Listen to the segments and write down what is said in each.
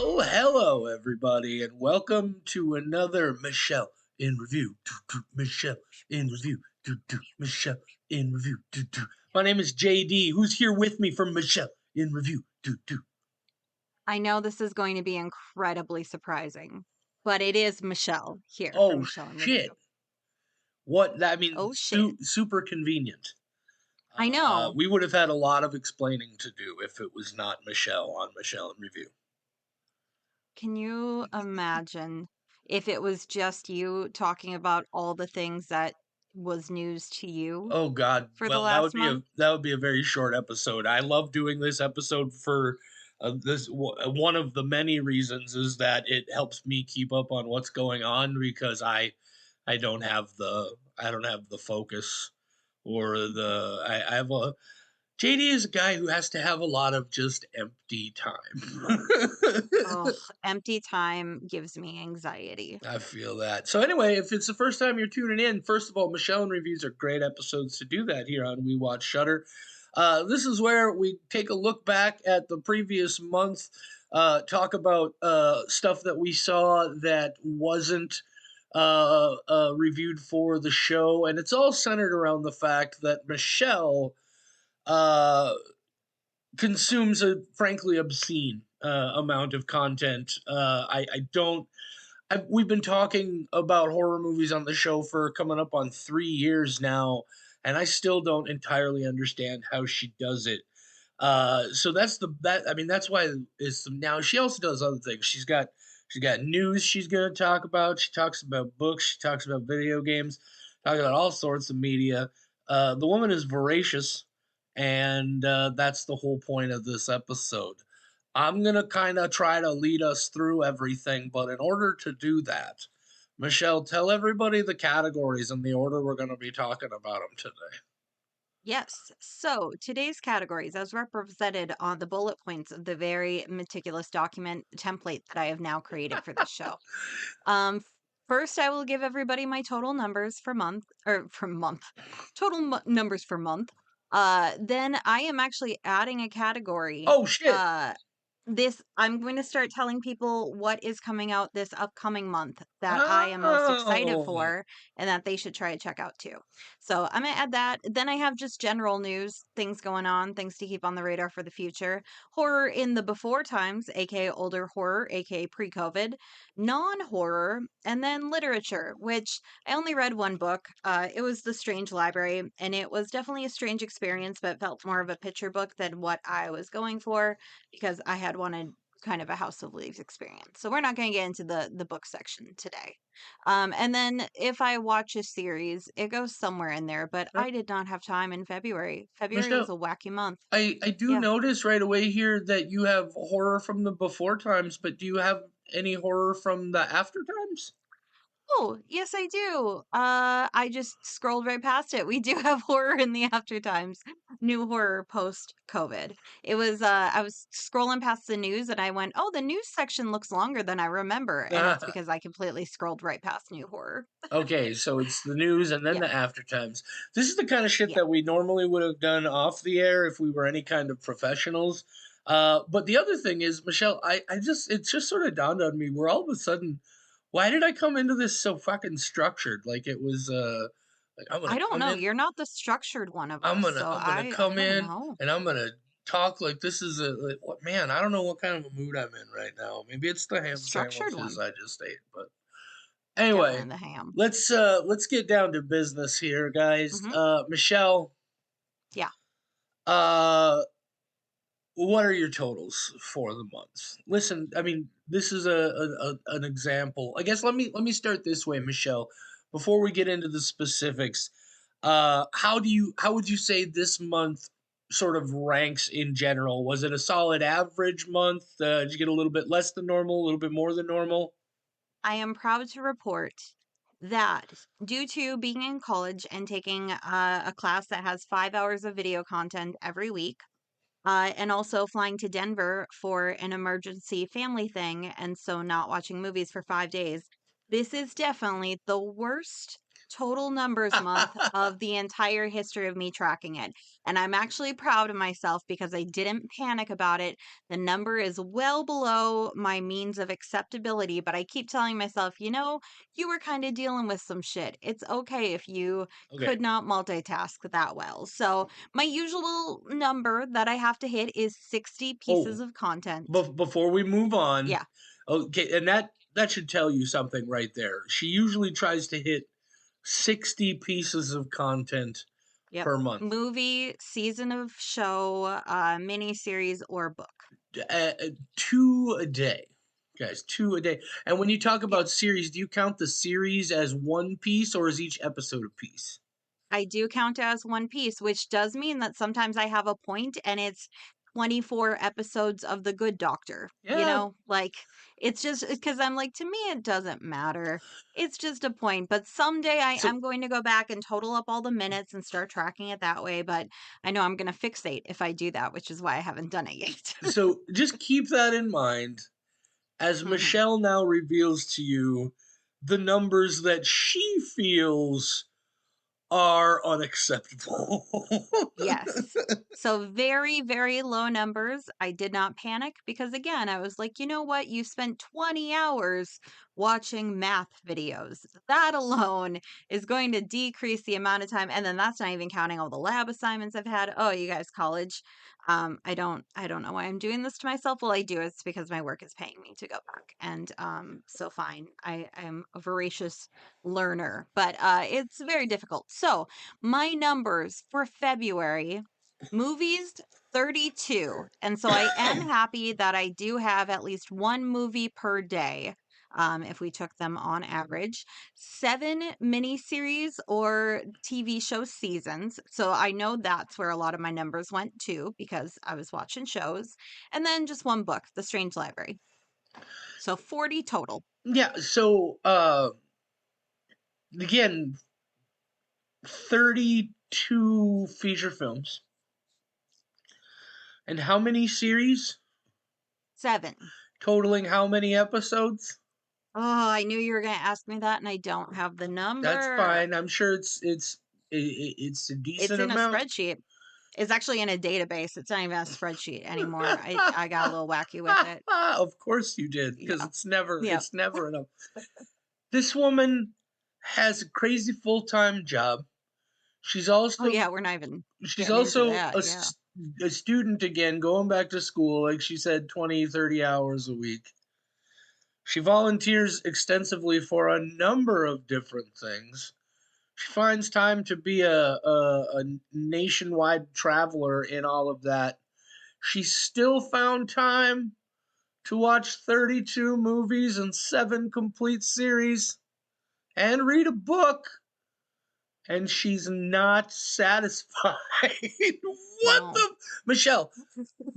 Well, hello everybody, and welcome to another Michelle in review. Michelle in review. Michelle in review. My name is JD. Who's here with me from Michelle in review? I know this is going to be incredibly surprising, but it is Michelle here for Oh Michelle and Review. shit! What? I mean, Oh shit. super convenient. I know. We would have had a lot of explaining to do if it was not Michelle on Michelle in review. Can you imagine if it was just you talking about all the things that was news to you Oh God! for the Well, last month? that would be a very short episode. I love doing this episode for one of the many reasons is that it helps me keep up on what's going on because I don't have the focus or I have a JD is a guy who has to have a lot of just empty time. Oh, empty time gives me anxiety. I feel that. So anyway, if it's the first time you're tuning in, first of all, Michelle and reviews are great episodes to do that here on We Watch Shutter. This is where we take a look back at the previous month, talk about stuff that we saw that wasn't reviewed for the show, and it's all centered around the fact that Michelle uh, consumes a frankly obscene amount of content. I don't we've been talking about horror movies on the show for coming up on 3 years now, and I still don't entirely understand how she does it. So that's why it's now. She also does other things. She's got news she's gonna talk about. She talks about books. She talks about video games. Talks about all sorts of media. The woman is voracious, and that's the whole point of this episode. I'm going to kind of try to lead us through everything, but in order to do that, Michelle, tell everybody the categories and the order we're going to be talking about them today. Yes. So today's categories, as represented on the bullet points of the very meticulous document template that I have now created for this show. First, I will give everybody my total numbers for month or for month, numbers for month. Then I am actually adding a category. Oh, shit. This I'm going to start telling people what is coming out this upcoming month that I am most excited Oh, for and that they should try to check out too. So I'm gonna add that. Then I have just general news, things going on, things to keep on the radar for the future. Horror in the before times, aka older horror, aka pre-COVID, non-horror, and then literature, which I only read one book. It was The Strange Library, and it was definitely a strange experience, but felt more of a picture book than what I was going for because I had wanted kind of a House of Leaves experience. So we're not going to get into the book section today. And then if I watch a series, it goes somewhere in there, but I did not have time in February. February was Michelle, a wacky month. I do Yeah. notice right away here that you have horror from the before times, but do you have any horror from the after times? Oh, yes, I do. I just scrolled right past it. We do have horror in the after times. New horror post COVID. It was I was scrolling past the news and I went, "Oh, the news section looks longer than I remember." And it's because I completely scrolled right past new horror. Okay, so it's the news and then Yeah. the after times. This is the kind of shit Yeah. that we normally would have done off the air if we were any kind of professionals. But the other thing is, Michelle, it's just sort of dawned on me. We're all of a sudden, why did I come into this so fucking structured? Like it was, like I'm gonna I don't come know. in, You're not the structured one of us, so I'm gonna I come don't in, know. and I'm gonna talk like this is what man. I don't know what kind of a mood I'm in right now. Maybe it's the ham Structured sandwiches one. I just ate, but anyway, Definitely the ham. let's get down to business here, guys. Hmm. Michelle, Yeah. uh what are your totals for the month? Listen, I mean, this is an example. I guess let me start this way, Michelle. Before we get into the specifics, how would you say this month sort of ranks in general? Was it a solid average month? Did you get a little bit less than normal, a little bit more than normal? I am proud to report that due to being in college and taking a class that has 5 hours of video content every week, and also flying to Denver for an emergency family thing, and so not watching movies for 5 days, this is definitely the worst total numbers month of the entire history of me tracking it. And I'm actually proud of myself because I didn't panic about it. The number is well below my means of acceptability, but I keep telling myself, you were kind of dealing with some shit. It's okay if you Okay. could not multitask that well. So, my usual number that I have to hit is 60 pieces Oh, of content. before we move on, Yeah. okay, and that should tell you something right there. She usually tries to hit 60 pieces of content Yep. per month. Movie, season of show, miniseries, or book. Two a day, guys, two a day. And when you talk Yeah. about series, do you count the series as one piece or is each episode a piece? I do count as one piece, which does mean that sometimes I have a point and it's 24 episodes of The Good Doctor. Yeah. Like it's just because I'm like, to me, it doesn't matter. It's just a point. But someday So I'm going to go back and total up all the minutes and start tracking it that way. But I know I'm going to fixate if I do that, which is why I haven't done it yet. so just keep that in mind as Mhm. Michelle now reveals to you the numbers that she feels are unacceptable. Yes. So very, very low numbers. I did not panic because again, I was like, you know what? You spent 20 hours watching math videos. That alone is going to decrease the amount of time. And then that's not even counting all the lab assignments I've had. Oh, you guys, college. I don't know why I'm doing this to myself. Well, I do. It's because my work is paying me to go back. And so fine. I am a voracious learner, but it's very difficult. So my numbers for February movies 32. And so I am happy that I do have at least one movie per day. If we took them on average, 7 miniseries or TV show seasons. So I know that's where a lot of my numbers went to because I was watching shows. And then just one book, The Strange Library. So 40 total. Yeah, so again, 32 feature films. And how many series? 7. Totaling how many episodes? Oh, I knew you were going to ask me that, and I don't have the That's number. fine. I'm sure it's a It's decent in a amount. spreadsheet. It's actually in a database. It's not even a spreadsheet anymore. I got a little wacky with it. Of course you did, because Yeah. it's never Yeah. it's never enough. This woman has a crazy full-time job. She's Oh, also yeah. We're not even she's getting into also that. Yeah. a student again, going back to school, like she said, 20, 30 hours a week. She volunteers extensively for a number of different things. She finds time to be a nationwide traveler in all of that. She still found time to watch 32 movies and 7 complete series and read a book, and she's not satisfied. What No. the Michelle?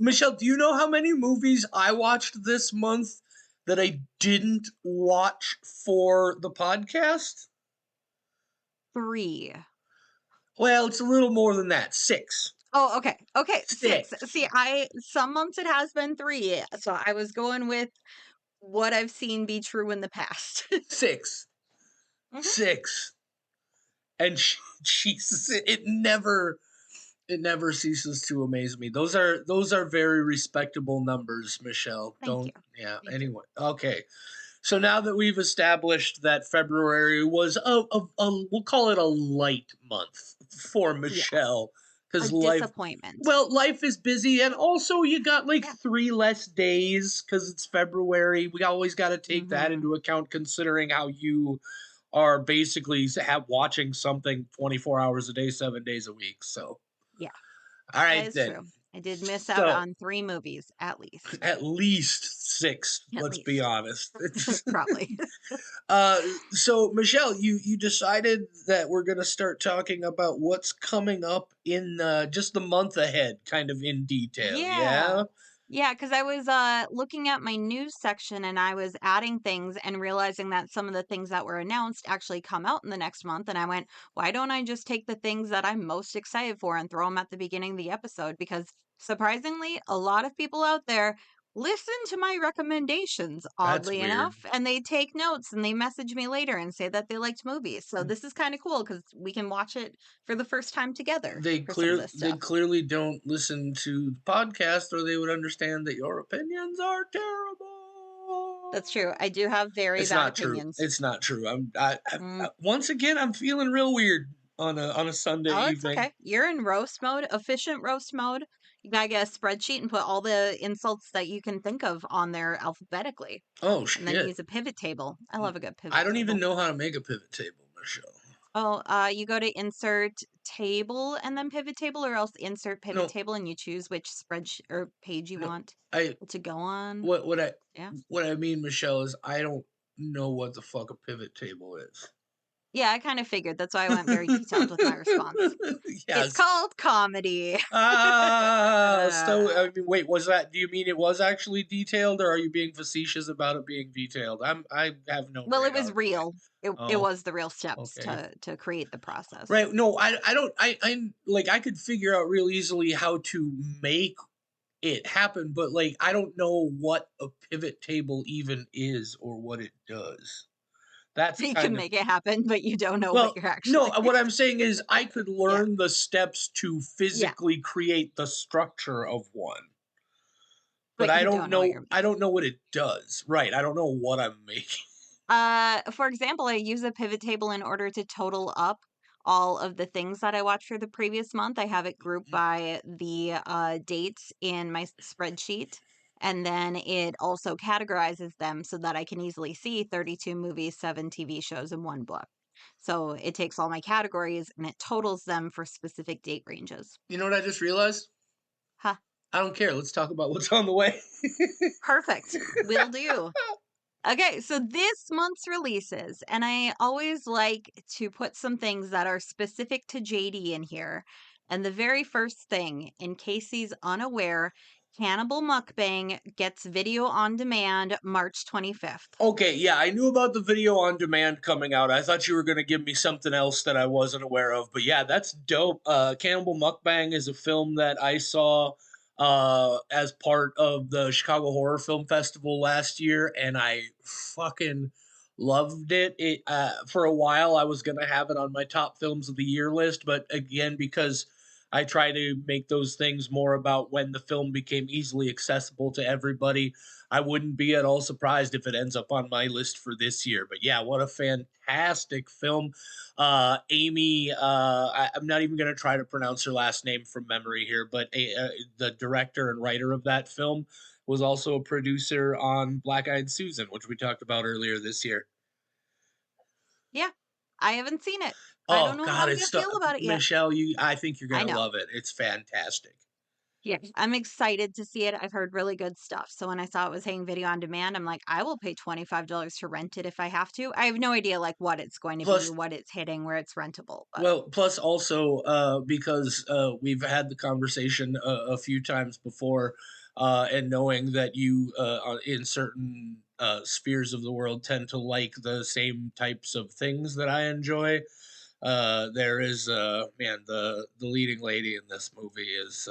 Michelle, do you know how many movies I watched this month that I didn't watch for the podcast? 3. Well, it's a little more than that. Six. Oh, okay. Okay. 6. Six. See, some months it has been 3. So I was going with what I've seen be true in the past. Six. Mhm. Six. And Jesus, it never ceases to amaze me. Those are very respectable numbers, Michelle. Thank you. Don't yeah. Thank you. Anyway, okay. So now that we've established that February was we'll call it a light month for Yeah. Michelle, A because disappointment. life is busy, and also you got like Yeah. 3 less days because it's February. We always got to take that Hmm. into account, considering how you are basically watching something 24 hours a day, 7 days a week. So, Yeah. all That right is true. then. I did miss out So on 3 movies at least. at least six. At Let's be least. honest. It's Probably. uh. So Michelle, you decided that we're gonna start talking about what's coming up in just the month ahead, kind of in detail. Yeah. Yeah. Yeah, because I was, looking at my news section and I was adding things and realizing that some of the things that were announced actually come out in the next month, and I went, "Why don't I just take the things that I'm most excited for and throw them at the beginning of the episode?" Because surprisingly, a lot of people out there listen to my recommendations, That's oddly weird. enough, and they take notes and they message me later and say that they liked movies. So this is kind of cool because we can watch it for the first time together for some of this They stuff. clearly don't listen to the podcast, or they would understand that your opinions are That's true. terrible. I do have very It's bad not true. opinions. It's not true. Mm. Once again, I'm feeling real weird on a Sunday Oh, it's evening. okay. You're in roast mode, efficient roast mode. You gotta get a spreadsheet and put all the insults that you can think of on there alphabetically, Oh and then shit! use a pivot table. I love a good I pivot don't even table. know how to make a pivot table, Michelle. Oh, you go to insert table and then pivot table, or else insert pivot No, table and you choose which spreadsheet or page you no. want I it to go on. what Yeah. what I mean, Michelle, is I don't know what the fuck a pivot table is. Yeah, I kind of figured. That's why I went very detailed with my response. It's Yes. called comedy. So Uh, I mean, wait, was that? Do you mean it was actually detailed, or are you being facetious about it being detailed? I have no well, it was radar today. real. It Oh, was the real steps okay. to create the process. Right. No, I don't. I like I could figure out real easily how to make it happen, but like I don't know what a pivot table even is or what it does. That's You can kind of make it happen, but you don't know what well, you're no, actually. what I'm saying is I could Yeah, learn the steps to yeah, physically create the structure of one, but but you don't know what you're I making. don't know what it does. Right. I don't know what I'm making. For example, I use a pivot table in order to total up all of the things that I watched for the previous month. I have it grouped by the dates in my spreadsheet. And then it also categorizes them so that I can easily see 32 movies, 7 TV shows, and one book. So it takes all my categories and it totals them for specific date ranges. You know what I just realized? Huh. I don't care. Let's talk about what's on the way. Perfect. Will do. Okay, so this month's releases, and I always like to put some things that are specific to JD in here. And the very first thing, in case he's unaware, Cannibal Mukbang gets video on demand March 25th. Okay, yeah, I knew about the video on demand coming out. I thought you were going to give me something else that I wasn't aware of, but yeah, that's dope. Cannibal Mukbang is a film that I saw as part of the Chicago Horror Film Festival last year, and I fucking loved it. It for a while I was going to have it on my top films of the year list, but again, because I try to make those things more about when the film became easily accessible to everybody, I wouldn't be at all surprised if it ends up on my list for this year. But yeah, what a fantastic film. Amy, I'm not even going to try to pronounce her last name from memory here, but the director and writer of that film was also a producer on Black Eyed Susan, which we talked about earlier this year. Yeah, I haven't seen it. I don't Oh know how God, I'm it's going to feel about it yet. Michelle. I think you're I gonna know. love it. It's fantastic. Yeah, I'm excited to see it. I've heard really good stuff. So when I saw it was hitting video on demand, I'm like, I will pay $25 to rent it if I have to. I have no idea like what it's going to be, Plus, what it's hitting, where it's rentable, but well, plus also because we've had the conversation a few times before, and knowing that you are in certain spheres of the world tend to like the same types of things that I enjoy. There is man, the leading lady in this movie is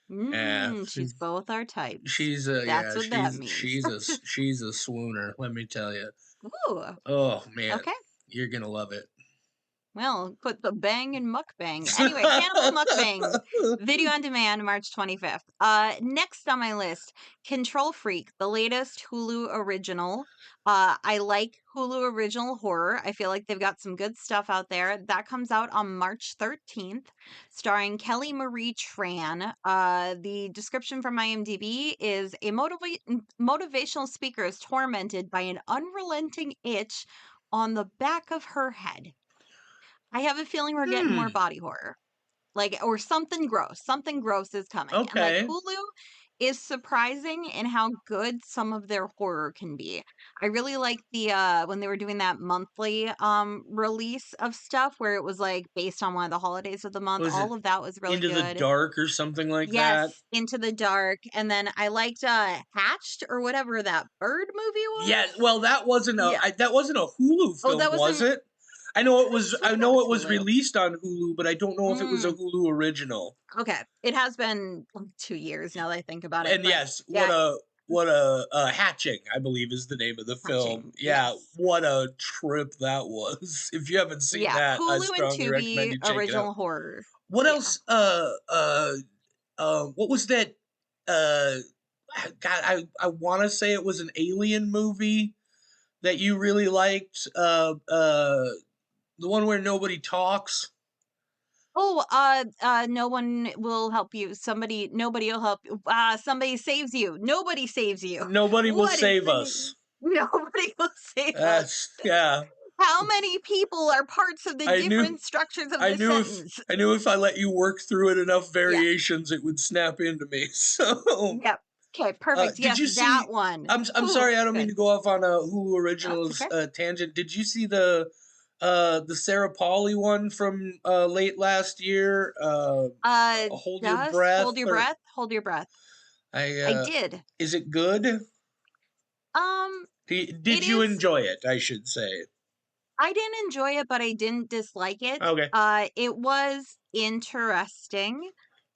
yeah, she's both our types. she's That's yeah, what that means. she's a swooner. Let me tell you. Ooh, Oh man, okay. you're gonna love it. Well, put the bang in mukbang. Anyway, Cannibal Mukbang, video on demand, March 25th. Next on my list, Control Freak, the latest Hulu original. I like Hulu original horror. I feel like they've got some good stuff out there. That comes out on March 13th, starring Kelly Marie Tran. The description from IMDb is a motivational speaker is tormented by an unrelenting itch on the back of her head. I have a feeling we're getting more Hmm. body horror. Like, or something gross. Something gross is coming. And like Okay. Hulu is surprising in how good some of their horror can be. I really like the when they were doing that monthly release of stuff where it was like based on one of the holidays of the month. Was it All of that was really Into the good. Dark or something like that? Yes, Into the Dark. And then I liked Hatched or whatever that bird movie Yeah, was. well, Yeah. that wasn't a Hulu Oh, film, that was wasn't it? I So know that's it was Hulu. released on Hulu, but I don't know if it was a Mm, Hulu original. okay. It has been like 2 years now that I think about it, And but yes, yeah, what a Hatching, I believe is the name of the film. watching. Yeah, Yes. what a trip that was. If you haven't seen Yeah, that, I Hulu and strongly recommend Tubi, you check it out. original horror. What Yeah. else what was that uh God, I want to say it was an alien movie that you really liked. The one where nobody talks. Oh, no one will help you. Nobody will help you. Somebody saves you. Nobody saves you. Nobody will What is save the name? us. Nobody will save us. Yeah. How many people are parts of the I knew different structures of this sentence? I knew if I let you work through it enough Yeah. variations, it would snap into me. So, Yep. Okay, perfect. did Yes, you that see? one. I'm Ooh, sorry, I don't mean good. to go off on a Hulu No, it's Originals okay. tangent. Did you see the Sarah Pauly one from late last year? Hold Your Just hold Breath, your or breath. Hold your breath. I I did. is it good? Um, it Did you is enjoy it? I should say. I didn't enjoy it, but I didn't dislike it. Okay. It was interesting.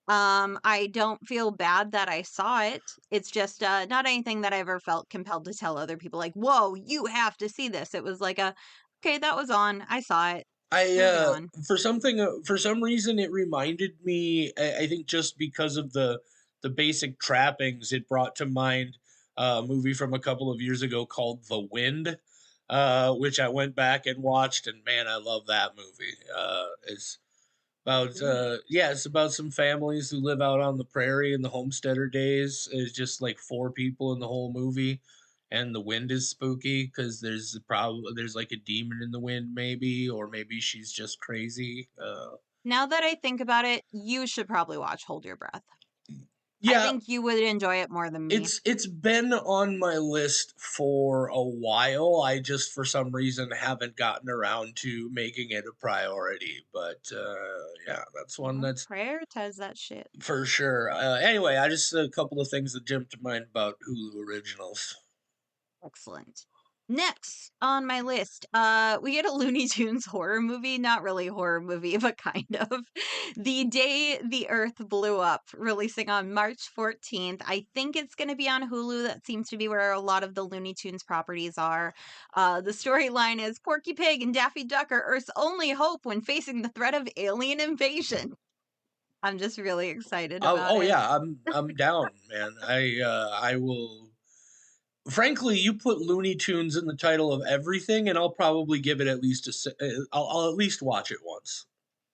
I don't feel bad that I saw it. It's just not anything that I ever felt compelled to tell other people, like, whoa, you have to see this. It was like okay, that was on. I saw it. Moving on. For some reason it reminded me, I think just because of the basic trappings it brought to mind, a movie from a couple of years ago called The Wind, which I went back and watched, and man, I love that movie. It's about Ooh. it's about some families who live out on the prairie in the homesteader days. It's just like four people in the whole movie, and the wind is spooky because there's like a demon in the wind, maybe, or maybe she's just crazy. Now that I think about it, you should probably watch Hold Your Breath. I Yeah, think you would enjoy it more than me. it's been on my list for a while. I just for some reason haven't gotten around to making it a priority. But yeah, that's one Well, that's prioritize that shit. for sure. Anyway, I just a couple of things that jumped to mind about Hulu originals. Excellent. Next on my list, we get a Looney Tunes horror movie, not really horror movie, but kind of. The Day the Earth Blew Up, releasing on March 14th. I think it's going to be on Hulu. That seems to be where a lot of the Looney Tunes properties are. The storyline is Porky Pig and Daffy Duck are Earth's only hope when facing the threat of alien invasion. I'm just really excited about Oh it. yeah, I'm down, man. I will. Frankly, you put Looney Tunes in the title of everything, and I'll probably give it at least I'll at least watch it once.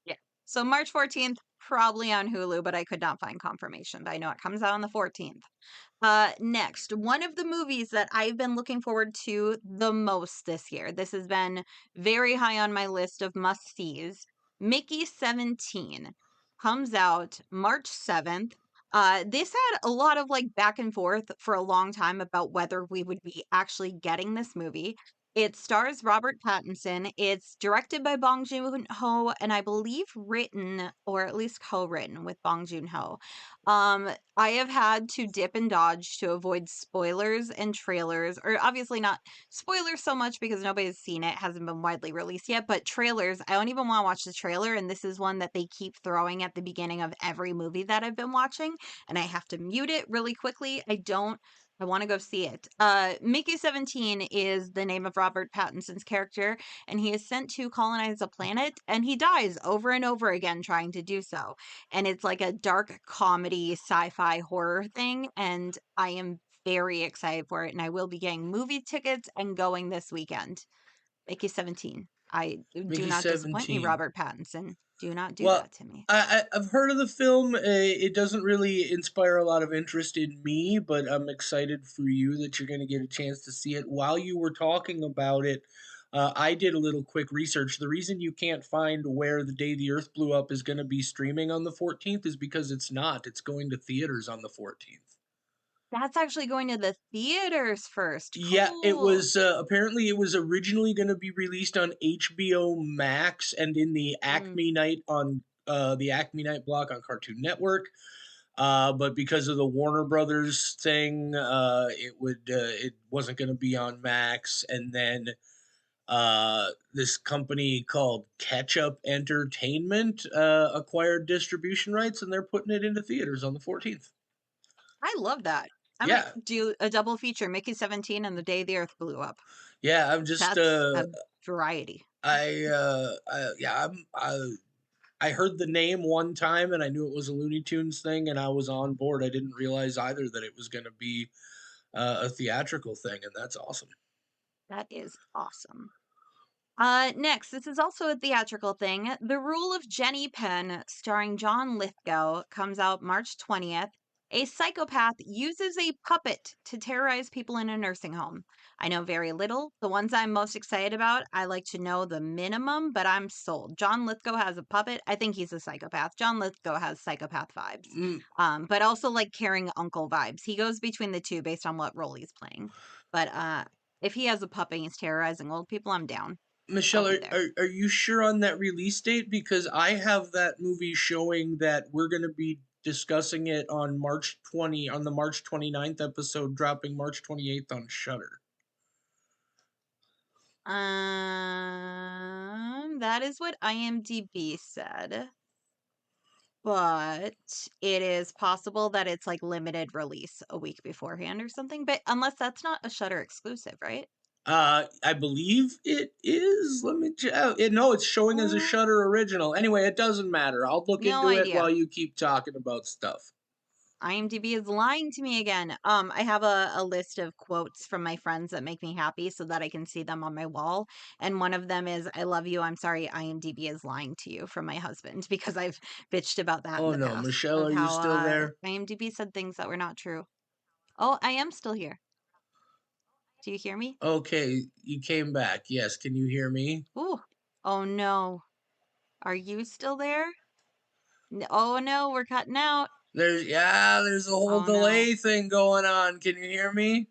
Yeah. So March 14th, probably on Hulu, but I could not find confirmation. But I know it comes out on the 14th. Next, one of the movies that I've been looking forward to the most this year. This has been very high on my list of must-sees. Mickey 17 comes out March 7th. This had a lot of like back and forth for a long time about whether we would be actually getting this movie. It stars Robert Pattinson. It's directed by Bong Joon-ho and I believe written or at least co-written with Bong Joon-ho. I have had to dip and dodge to avoid spoilers and trailers, or obviously not spoilers so much because nobody's seen it, hasn't been widely released yet, but trailers, I don't even want to watch the trailer, and this is one that they keep throwing at the beginning of every movie that I've been watching, and I have to mute it really quickly. I want to go see it. Mickey 17 is the name of Robert Pattinson's character, and he is sent to colonize a planet, and he dies over and over again trying to do so, and it's like a dark comedy sci-fi horror thing, and I am very excited for it, and I will be getting movie tickets and going this weekend. Mickey 17. I do Mickey not disappoint me, 17. Robert Pattinson. Do not do Well, that to me. I've heard of the film. It doesn't really inspire a lot of interest in me, but I'm excited for you that you're going to get a chance to see it. While you were talking about it, I did a little quick research. The reason you can't find where The Day the Earth Blew Up is going to be streaming on the 14th is because it's not. It's going to theaters on the 14th. That's actually going to the theaters first. Yeah, it Cool. was apparently it was originally going to be released on HBO Max and in Mm. the Acme Night block on Cartoon Network. But because of the Warner Brothers thing, it wasn't going to be on Max, and then This company called Ketchup Entertainment acquired distribution rights, and they're putting it into theaters on the 14th. I love that. I might Yeah, do a double feature, Mickey 17 and The Day the Earth Blew Up. yeah. I'm just That's a variety. yeah. I heard the name one time, and I knew it was a Looney Tunes thing, and I was on board. I didn't realize either that it was going to be a theatrical thing, and that's awesome. That is awesome. Next, this is also a theatrical thing. The Rule of Jenny Penn, starring John Lithgow, comes out March 20th. A psychopath uses a puppet to terrorize people in a nursing home. I know very little. The ones I'm most excited about, I like to know the minimum, but I'm sold. John Lithgow has a puppet. I think he's a psychopath. John Lithgow has psychopath vibes, Mm, but also like caring uncle vibes. He goes between the two based on what role he's playing. But if he has a puppet and he's terrorizing old people, I'm down. I'll Michelle, be there. are you sure on that release date? Because I have that movie showing that we're going to be discussing it on on the March 29th episode, dropping March 28th on Shutter. That is what IMDb said, but it is possible that it's like limited release a week beforehand or something. But unless that's not a Shutter exclusive, right? I believe it is. Let me check. No, it's showing as a Uh, Shutter original. Anyway, it doesn't matter. I'll look no into it idea. while you keep talking about stuff. IMDb is lying to me again. I have a list of quotes from my friends that make me happy so that I can see them on my wall. And one of them is, I love you. I'm sorry, IMDb is lying to you from my husband because I've bitched about that in Oh the no, past Michelle, of are you how still there? IMDb said things that were not true. Oh, I am still here. Do you hear me? Okay, you came back. Yes, can you hear me? Ooh. Oh no. Are you still there? Oh no, we're cutting out. There's a whole Oh no. delay thing going on. Can you hear me?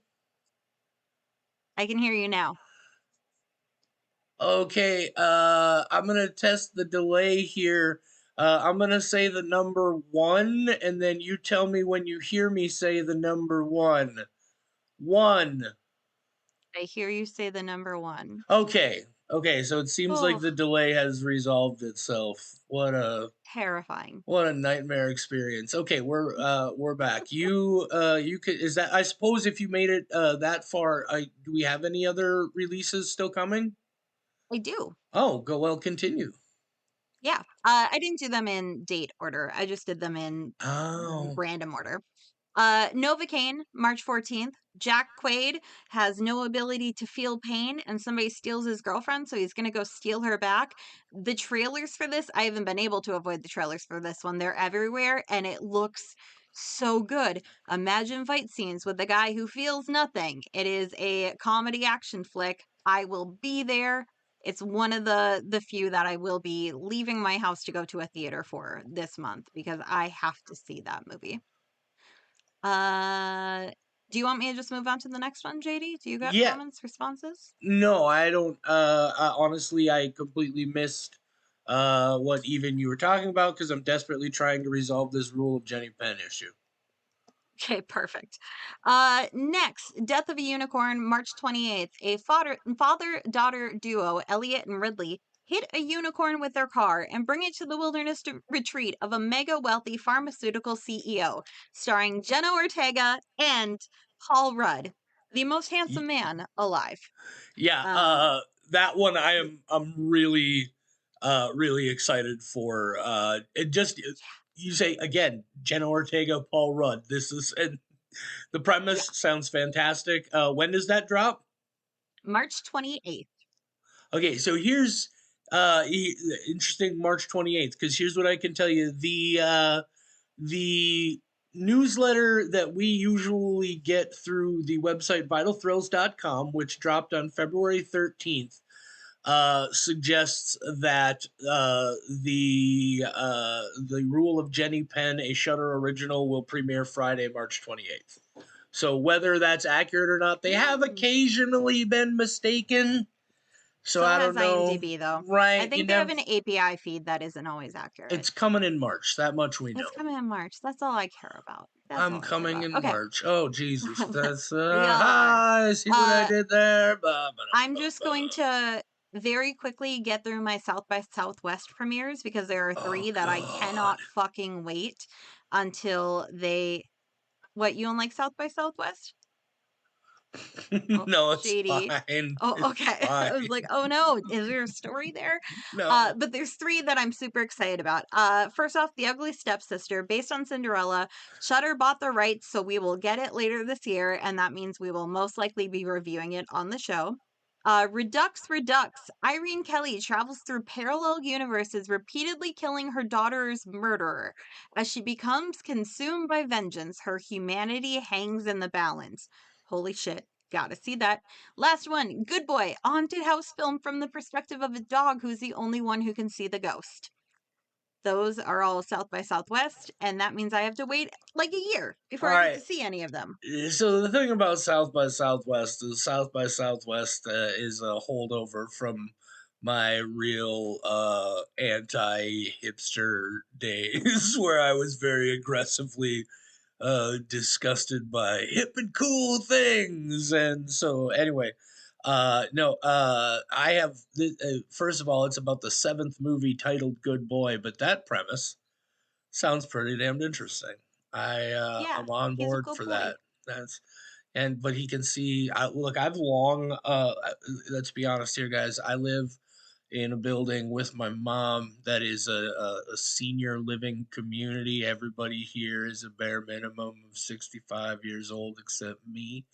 I can hear you now. Okay, I'm gonna test the delay here. I'm gonna say the number one, and then you tell me when you hear me say the number one. One. I hear you say the number one. Okay. Okay, so it seems like Oh, the delay has resolved itself. terrifying. What a nightmare experience. Okay, we're back. You could is that I suppose if you made it that far, do we have any other releases still coming? I do. Oh, go well continue. Yeah. I didn't do them in date order. I just did them in Oh. random order. Novocaine, March 14th. Jack Quaid has no ability to feel pain, and somebody steals his girlfriend, so he's going to go steal her back. The trailers for this, I haven't been able to avoid the trailers for this one. They're everywhere, and it looks so good. Imagine fight scenes with the guy who feels nothing. It is a comedy action flick. I will be there. It's one of the few that I will be leaving my house to go to a theater for this month because I have to see that movie. Uh, do you want me to just move on to the next one, JD? Do you got Yeah. comments, responses? No, I don't honestly I completely missed what even you were talking about because I'm desperately trying to resolve this rule of Jenny Penn issue. Okay, perfect. Next, Death of a Unicorn, March 28th. A father-daughter duo, Elliot and Ridley, hit a unicorn with their car and bring it to the wilderness retreat of a mega wealthy pharmaceutical CEO, starring Jenna Ortega and Paul Rudd, the most handsome man alive. Yeah, Um, that one I'm really really excited for. It just you say again, Jenna Ortega, Paul Rudd. This is and the yeah, premise sounds fantastic. When does that drop? March 28th. Okay, so here's interesting March 28th because here's what I can tell you. The newsletter that we usually get through the website vitalthrills.com, which dropped on February 13th, suggests that the Rule of Jenny Penn, a Shutter original, will premiere Friday, March 28th. So whether that's accurate or not, they have Hmm. occasionally been mistaken. So So I has don't know. IMDb, though. I Right? You think they have never. an API feed that isn't always accurate. It's coming in March. That much we It's know. coming in March. That's all I care about. That's I'm all I care coming about. in Okay. March. Oh Jesus, that's We all are. hi. See what I Uh, did there? Ba, ba, I'm ba, just ba. going to very quickly get through my South by Southwest premieres because there are Oh 3 that I God. cannot fucking wait until they what, you don't like South by Southwest? Oh, No, it's shady. fine. Oh, It's okay. fine. I was like, "Oh, no. Is there a story there?" No. But there's 3 that I'm super excited about. First off, The Ugly Stepsister, based on Cinderella. Shudder bought the rights, so we will get it later this year, and that means we will most likely be reviewing it on the show. Redux. Irene Kelly travels through parallel universes, repeatedly killing her daughter's murderer. As she becomes consumed by vengeance, her humanity hangs in the balance. Holy shit. Gotta see that. Last one, Good Boy, a haunted house film from the perspective of a dog who's the only one who can see the ghost. Those are all South by Southwest, and that means I have to wait like a year All before I get right. to see any of them. So the thing about South by Southwest is South by Southwest is a holdover from my real anti hipster days where I was very aggressively disgusted by hip and cool things. And so anyway, no, I have first of all, it's about the 7th movie titled Good Boy, but that premise sounds pretty damned interesting. Yeah, I'm on he's a board good for boy. that. That's and but he can see. Look, I've long. Let's be honest here, guys. I live in a building with my mom that is a senior living community. Everybody here is a bare minimum of 65 years old, except me.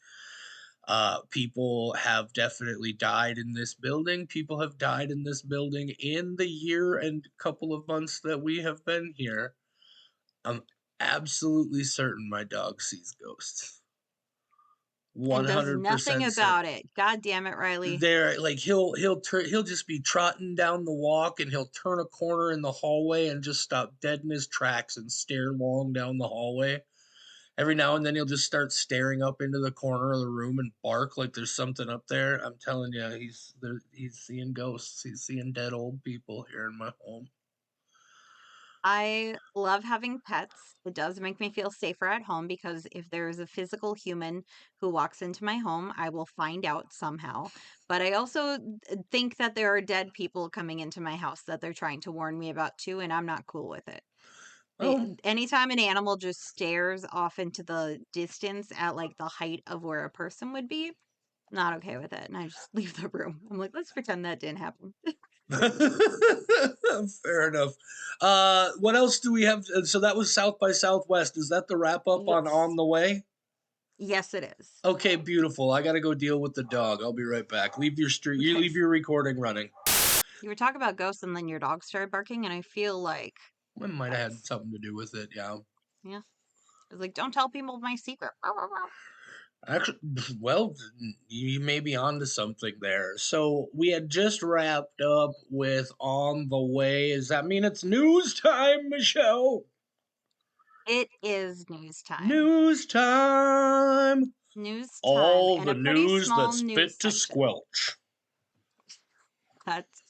People have definitely died in this building. People have died in this building in the year and couple of months that we have been here. I'm absolutely certain my dog sees ghosts. And does nothing 100% about certain. it. God damn it, Riley. There, like he'll just be trotting down the walk and he'll turn a corner in the hallway and just stop dead in his tracks and stare long down the hallway. Every now and then he'll just start staring up into the corner of the room and bark like there's something up there. I'm telling you, he's seeing ghosts. He's seeing dead old people here in my home. I love having pets. It does make me feel safer at home because if there is a physical human who walks into my home, I will find out somehow. But I also think that there are dead people coming into my house that they're trying to warn me about too, and I'm not cool with it. Oh, Anytime an animal just stares off into the distance at like the height of where a person would be, not okay with it. And I just leave the room. I'm like, let's pretend that didn't happen. fair enough. What else do we have? So that was South by Southwest. Is that the wrap up on Yes. the way? Yes, it is. Okay, beautiful. I gotta go deal with the dog. I'll be right back. Leave your street. You Okay. leave your recording running. You were talking about ghosts and then your dog started barking, and I feel like It might have had that's something to do with it. Yeah. yeah. I was like, don't tell people my secret. Row, row, row. Actually, well, you may be onto something there. So we had just wrapped up with On the Way. Does that mean it's news time, Michelle? It is news time. News time. News time, All and the a pretty news small that's news fit to section. squelch. That's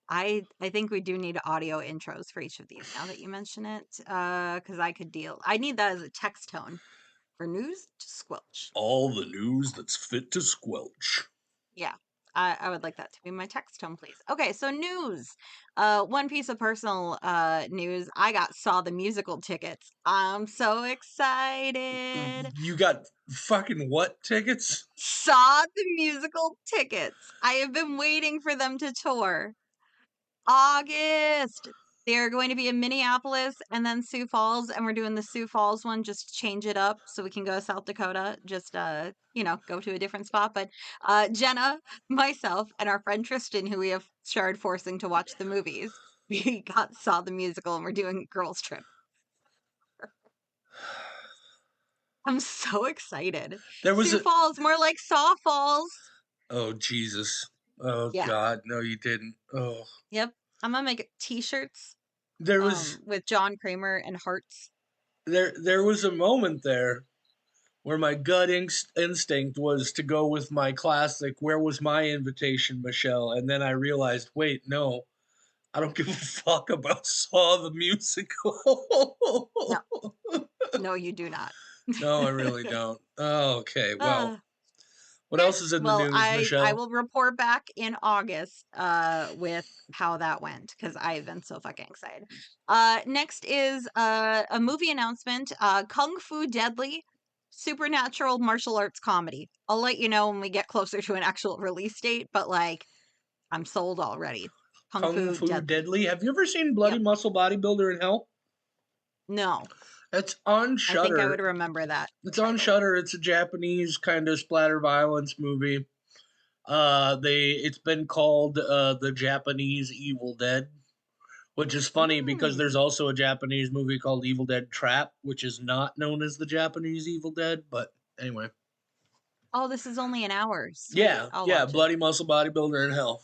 I think we do need audio intros for each of these now that you mention it. Because I could deal. I need that as a text tone for news to squelch. All the news that's fit to squelch. Yeah. I would like that to be my text tone, please. Okay, so news. One piece of personal news. I got saw the musical tickets. I'm so excited. You got fucking what tickets? Saw the musical tickets. I have been waiting for them to tour. August. They're going to be in Minneapolis and then Sioux Falls, and we're doing the Sioux Falls one just to change it up so we can go to South Dakota, just go to a different spot. But Jenna, myself, and our friend Tristan, who we have started forcing to watch the movies, we got saw the musical and we're doing girls trip. I'm so excited. There was Sioux a. Falls, more like Saw Falls. Oh, Jesus. Oh, Yeah. God. No, you didn't. Oh. Yep. I'm gonna make t-shirts There was. with John Kramer and hearts. There was a moment there where my instinct was to go with my classic "Where was my invitation, Michelle?" And then I realized, wait, no, I don't give a fuck about Saw the musical. No, no, you do not. No, I really don't. Oh, okay. Well, Uh, what okay. else is in the Well, news, I Michelle? will report back in August with how that went because I've been so fucking excited. Next is a movie announcement, Kung Fu Deadly supernatural martial arts comedy. I'll let you know when we get closer to an actual release date, but like I'm sold already. Kung Kung Fu Fu Deadly. Deadly. Have you ever seen Bloody Yep. Muscle Bodybuilder in Hell? No, It's on I think I Shutter. would remember that It's on title. Shutter. It's a Japanese kind of splatter violence movie. It's been called the Japanese Evil Dead, which is funny because there's Mm. also a Japanese movie called Evil Dead Trap, which is not known as the Japanese Evil Dead. But anyway, Oh, this is only an hour. Sweet. yeah, I'll yeah, watch it. Bloody Muscle Bodybuilder in Hell.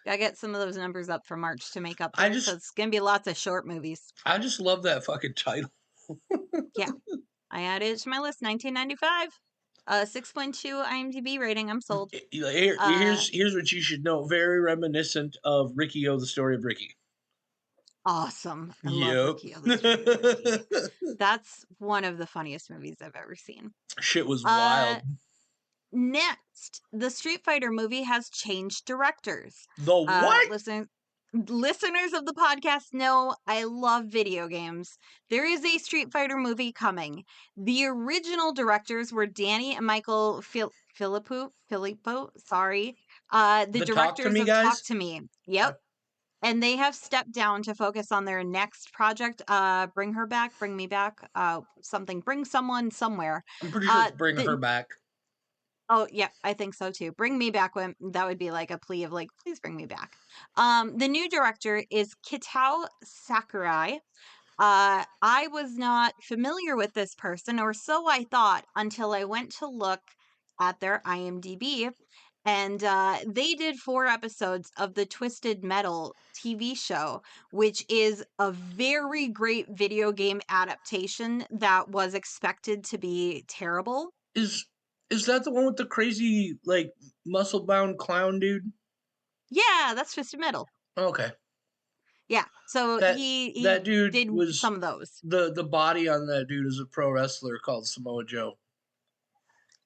Gotta get some of those numbers up for March to make up I for it. So just, it's gonna be lots of short movies. I just love that fucking title. Yeah, I added it to my list. 1995. 6.2 IMDb rating. I'm sold. Uh, Here's what you should know. Very reminiscent of Ricky O, the story of Ricky. awesome. I love Yep. Ricky. Oh, the story of Ricky. That's one of the funniest movies I've ever seen. Shit was Uh, wild. Next, the Street Fighter movie has changed directors. The what? Listeners of the podcast know I love video games. There is a Street Fighter movie coming. The original directors were Danny and Michael Filippo, sorry. The The Talk to directors Me of Talk guys? to Me. Yep. Okay. And they have stepped down to focus on their next project, Bring Her Back, Bring Me Back, something, Bring Someone Somewhere. I'm pretty sure it's Uh, Bring Her the Back. Oh, yeah, I think so too. Bring me back when that would be like a plea of like, please bring me back. The new director is Kitao Sakurai. I was not familiar with this person, or so I thought, until I went to look at their IMDb. And they did 4 episodes of the Twisted Metal TV show, which is a very great video game adaptation that was expected to be terrible. Is is that the one with the crazy like muscle bound clown dude? Yeah, that's Twisted Metal. Okay. Yeah, so That he that dude did was some of those. the body on that dude is a pro wrestler called Samoa Joe.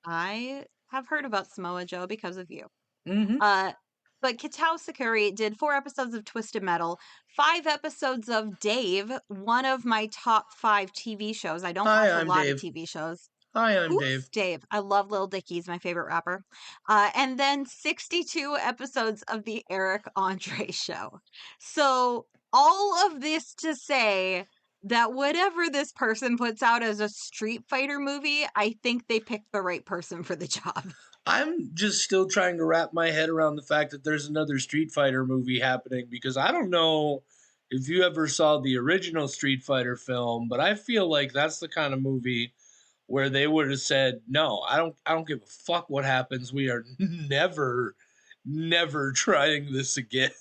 I have heard about Samoa Joe because of you. Mm-hmm. Uh, but Kitao Sakuri did 4 episodes of Twisted Metal, 5 episodes of Dave, one of my top 5 TV shows. I don't Hi, watch a I'm lot of Dave. TV shows. Hi, I'm Who's Dave. Dave? I love Lil Dicky. He's my favorite rapper. And then 62 episodes of The Eric Andre Show. So, all of this to say that whatever this person puts out as a Street Fighter movie, I think they picked the right person for the job. I'm just still trying to wrap my head around the fact that there's another Street Fighter movie happening because I don't know if you ever saw the original Street Fighter film, but I feel like that's the kind of movie where they would have said, "No, I don't give a fuck what happens. We are never trying this again."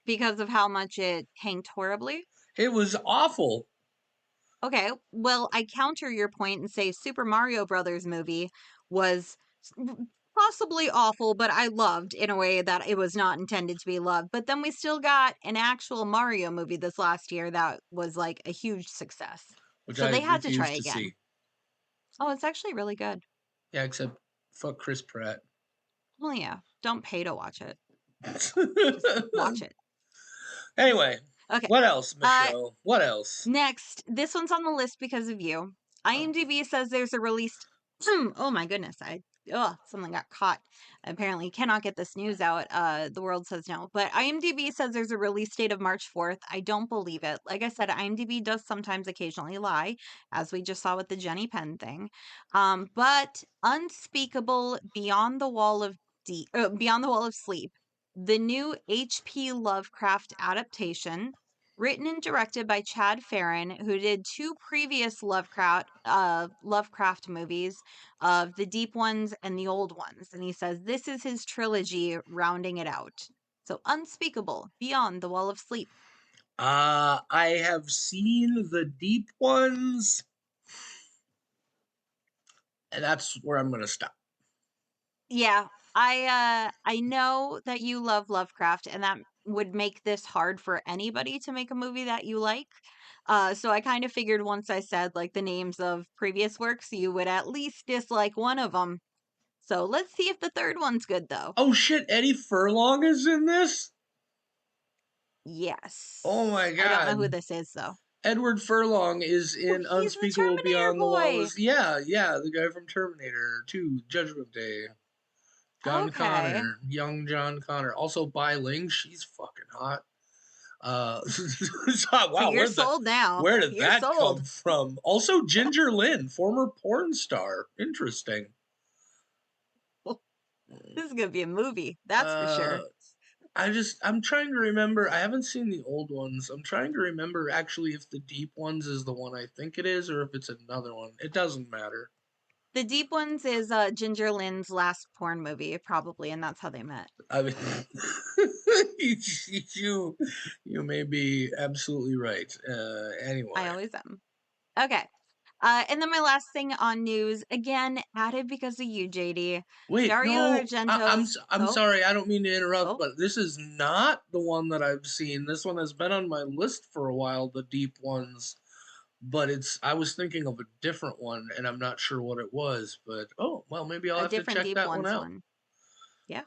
Because of how much it tanked horribly. It was awful. Okay, well, I counter your point and say Super Mario Brothers movie was possibly awful, but I loved in a way that it was not intended to be loved. But then we still got an actual Mario movie this last year that was like a huge success. Which So I they had to try refuse to again. see. Oh, it's actually really good. Yeah, except fuck Chris Pratt. Well, yeah, don't pay to watch it. Just watch it. Anyway, Okay. what else, Uh Michelle? What else? Next, this one's on the list because of you. IMDb says there's a release. Oh my goodness! Something got caught. Apparently, cannot get this news out. The world says no, but IMDb says there's a release date of March 4th. I don't believe it. Like I said, IMDb does sometimes occasionally lie, as we just saw with the Jenny Penn thing. But Unspeakable Beyond the Wall of Sleep, the new H.P. Lovecraft adaptation written and directed by Chad Farron, who did 2 previous Lovecraft movies of the deep ones and the old ones. And he says this is his trilogy rounding it out. So Unspeakable, Beyond the Wall of Sleep. I have seen the deep ones, and that's where I'm gonna stop. Yeah, I know that you love Lovecraft, and that would make this hard for anybody to make a movie that you like. So I kind of figured once I said like the names of previous works, you would at least dislike one of them. So let's see if the third one's good though. Oh shit, Eddie Furlong is in this? Oh Yes. my I don't know who god. this is though. Edward Furlong is Oh, in he's the Unspeakable Terminator Beyond the boy. Wall. Yeah, yeah, the guy from Terminator 2, Judgment Day. John Okay. Connor, young John Connor. Also Bai Ling, she's fucking hot. So Wow, you're sold now. where did You're that come sold. from? Also Ginger Lynn, former porn star. Interesting. This is gonna be a movie, that's for Uh sure. I'm trying to remember. I haven't seen the old ones. I'm trying to remember actually if the deep ones is the one I think it is or if it's another one. It doesn't matter. The Deep Ones is Ginger Lynn's last porn movie, probably, and that's how they met. I mean, you you may be absolutely right. I Anyway, always am. Okay. And then my last thing on news, again, added because of you, JD. wait, Dario no, Argento's. I'm Oh, sorry. I don't mean to interrupt, oh, but this is not the one that I've seen. This one has been on my list for a while. The deep ones, but it's I was thinking of a different one, and I'm not sure what it was. But oh well, maybe I'll a have to different check Deep that one Ones out. one. Yeah.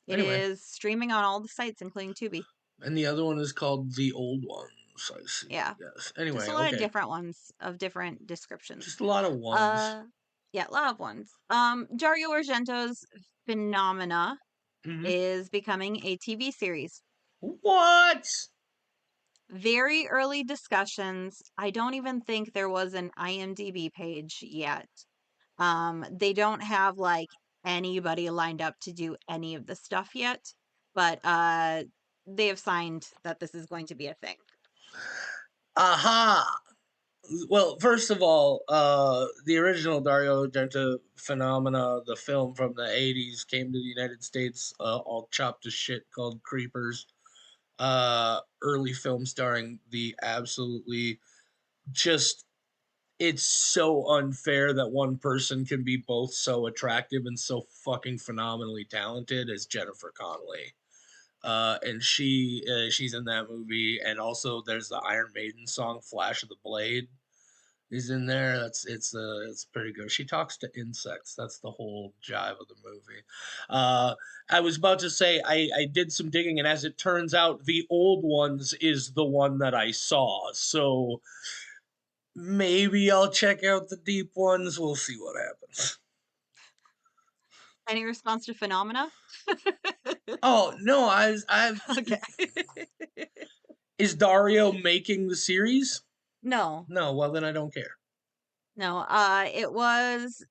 It Anyway, is streaming on all the sites, including Tubi. and the other one is called The Old Ones. I see. Yeah. Yes. Just Anyway, a lot of okay. different ones of different descriptions. Just a lot of ones. Uh, yeah, a lot of ones. Dario Argento's Phenomena Hmm. is becoming a TV series. What? Very early discussions. I don't even think there was an IMDb page yet. They don't have like anybody lined up to do any of the stuff yet, but they have signed that this is going to be a thing. Aha! Well, first of all, the original Dario Argento Phenomena, the film from the '80s, came to the United States all chopped to shit called Creepers. Early film starring the absolutely just. It's so unfair that one person can be both so attractive and so fucking phenomenally talented as Jennifer Connelly. And she's in that movie, and also there's the Iron Maiden song "Flash of the Blade." Is in there. It's pretty good. She talks to insects. That's the whole jive of the movie. Uh, I was about to say I did some digging, and as it turns out, the old ones is the one that I saw. So maybe I'll check out the deep ones. We'll see what happens. Any response to Phenomena? Oh no, I've Okay. is Dario making the series? No, No, well then I don't care. no. It was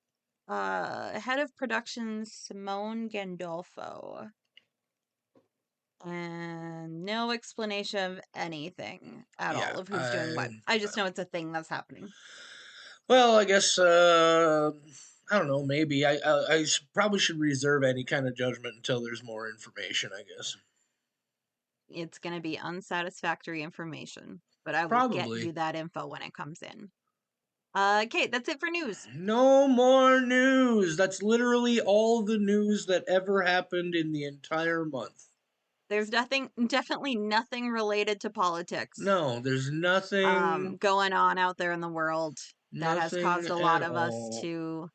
head of production Simone Gandolfo, and no explanation of anything at all Yeah, of who's doing what. I just know it's a thing that's happening. well, I guess I don't know. Maybe probably should reserve any kind of judgment until there's more information. I guess It's going to be unsatisfactory information, but I will get probably you that info when it comes in. Okay, that's it for news. no more news. That's literally all the news that ever happened in the entire month. There's definitely nothing related to politics No, there's nothing, going on out there in the world that has nothing caused a lot at of us all. to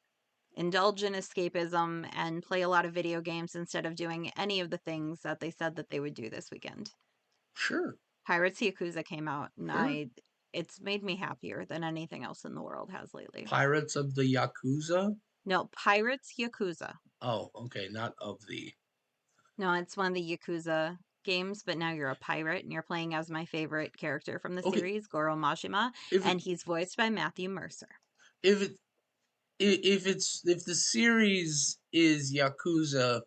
indulge in escapism and play a lot of video games instead of doing any of the things that they said that they would do this weekend. Sure, Pirates Yakuza came out, and sure. it's made me happier than anything else in the world has lately. Pirates of the Yakuza. No, Pirates Yakuza. Oh, okay, not of the. No, it's one of the Yakuza games, but now you're a pirate and you're playing as my favorite character from the Okay, series, Goro Majima, if it and he's voiced by Matthew Mercer. if it if the series is Yakuza,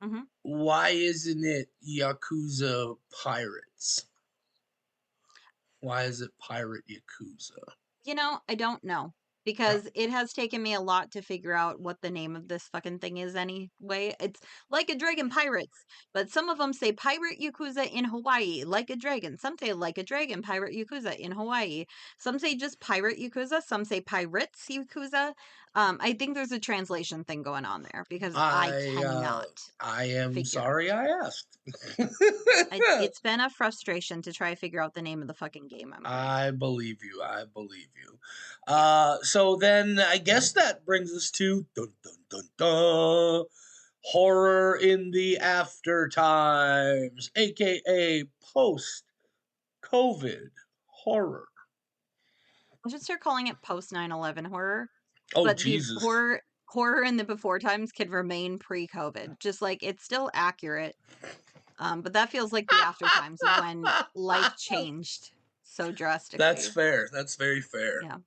Hmm. why isn't it Yakuza Pirates? Why is it Pirate Yakuza? I don't know Huh. because it has taken me a lot to figure out what the name of this fucking thing is anyway. It's like a dragon pirates, but some of them say pirate Yakuza in Hawaii, like a dragon. Some say like a dragon pirate Yakuza in Hawaii. Some say just pirate Yakuza. Some say pirates Yakuza. I think there's a translation thing going on there because I I cannot I am figure it sorry out. I asked. It's been a frustration to try to figure out the name of the fucking game I'm playing. I believe you. I believe you. Yeah. So then I guess that brings us to dun dun dun dun horror in the after times, aka post COVID horror. I should start calling it post 9/11 horror, Oh but the Jesus. horror in the before times can remain pre-COVID. Just like it's still accurate. But that feels like the after times of when life changed so That's drastically. fair. That's very fair. Yeah.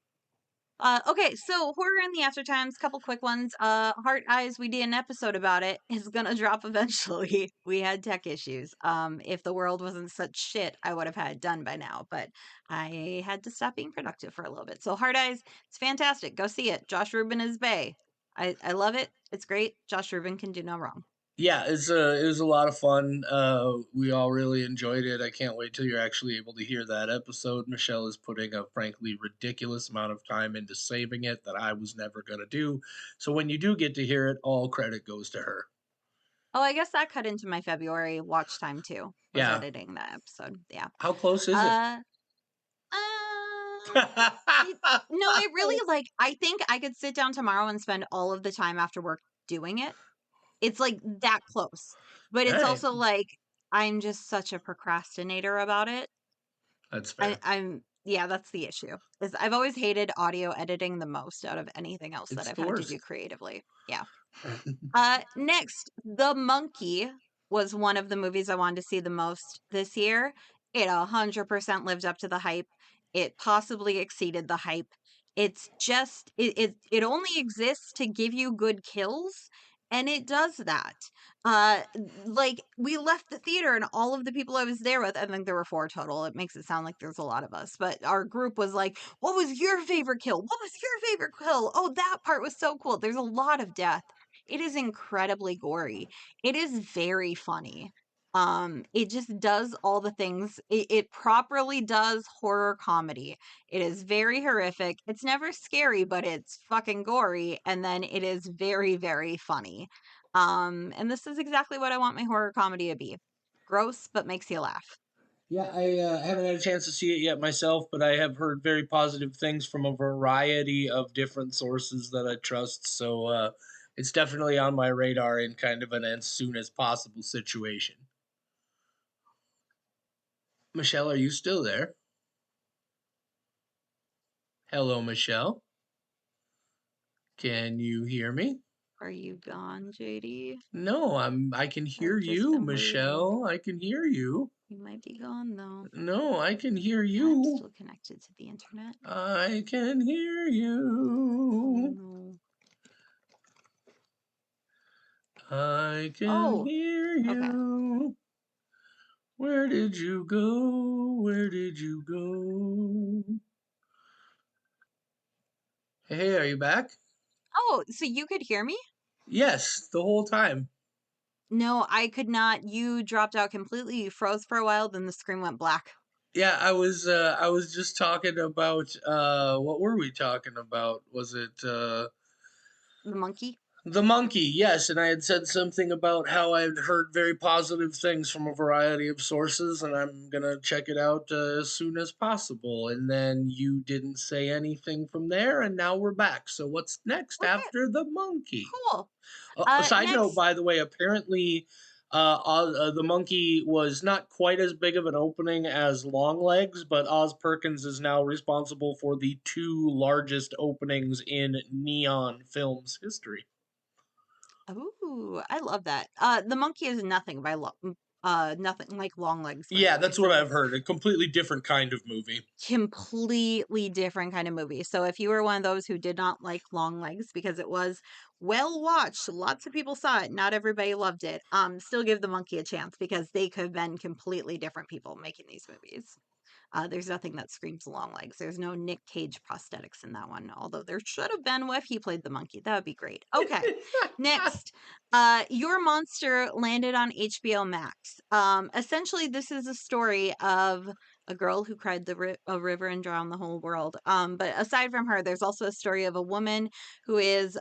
Okay, so horror in the after times, couple quick ones. Heart Eyes, we did an episode about it. Is gonna drop eventually. We had tech issues. If the world wasn't such shit, I would have had it done by now, but I had to stop being productive for a little bit. So Heart Eyes, it's fantastic. Go see it. Josh Rubin is Bay. I love it. It's great. Josh Rubin can do no wrong. Yeah, it was a lot of fun. We all really enjoyed it. I can't wait till you're actually able to hear that episode. Michelle is putting a frankly ridiculous amount of time into saving it that I was never gonna do. So when you do get to hear it, all credit goes to her. Oh, I guess that cut into my February watch time too. Was Yeah. editing that episode. Yeah. How close is it? Uh Um, it no, it really like, I think I could sit down tomorrow and spend all of the time after work doing it. It's, like, that close. But All it's right, also, like, I'm just such a procrastinator about it. that's fair. I'm yeah, that's the issue, is I've always hated audio editing the most out of anything else that It's I've the had to do worst. creatively. Yeah. Next, The Monkey was one of the movies I wanted to see the most this year. It 100% lived up to the hype. It possibly exceeded the hype. It's just it only exists to give you good kills, and it does that. Like we left the theater and all of the people I was there with, I think there were 4 total. It makes it sound like there's a lot of us, but our group was like, "What was your favorite kill? What was your favorite kill? Oh, that part was so cool." There's a lot of death. It is incredibly gory. It is very funny. It just does all the things. It properly does horror comedy. It is very horrific. It's never scary, but it's fucking gory. And then it is very, very funny. And this is exactly what I want my horror comedy to be. Gross, but makes you laugh. Yeah, I haven't had a chance to see it yet myself, but I have heard very positive things from a variety of different sources that I trust. So it's definitely on my radar in kind of an as soon as possible situation. Michelle, are you still there? Hello, Michelle. Can you hear me? Are you gone, JD? No, I can hear I've just you, been waiting. Michelle. I can hear you. You might be gone, though. No, I can hear I'm you. still connected to the internet. I can hear Oh, you. no. I can Oh, hear okay. you. Where did you go? Where did you go? Hey, are you back? Oh, so you could hear me? Yes, the whole time. No, I could not. You dropped out completely. You froze for a while, then the screen went black. Yeah, I was just talking about what were we talking about? Was it The monkey? the monkey? Yes, and I had said something about how I'd heard very positive things from a variety of sources, and I'm gonna check it out as soon as possible. And then you didn't say anything from there, and now we're back. So what's next Okay, after the monkey? cool. A side note, Next. by the way, apparently, the monkey was not quite as big of an opening as Longlegs, but Oz Perkins is now responsible for the two largest openings in neon films history. Ooh, I love that. The monkey is nothing nothing like long legs, by the Yeah, way. that's what So I've heard. A completely different kind of movie. completely different kind of movie. So if you were one of those who did not like long legs because it was well watched, lots of people saw it, not everybody loved it. Still give the monkey a chance because they could have been completely different people making these movies. There's nothing that screams long legs. There's no Nick Cage prosthetics in that one, although there should have been if he played the monkey. That would be great. Okay, next. Your Monster landed on HBO Max. Essentially, this is a story of a girl who cried a river and drowned the whole world. But aside from her, there's also a story of a woman who is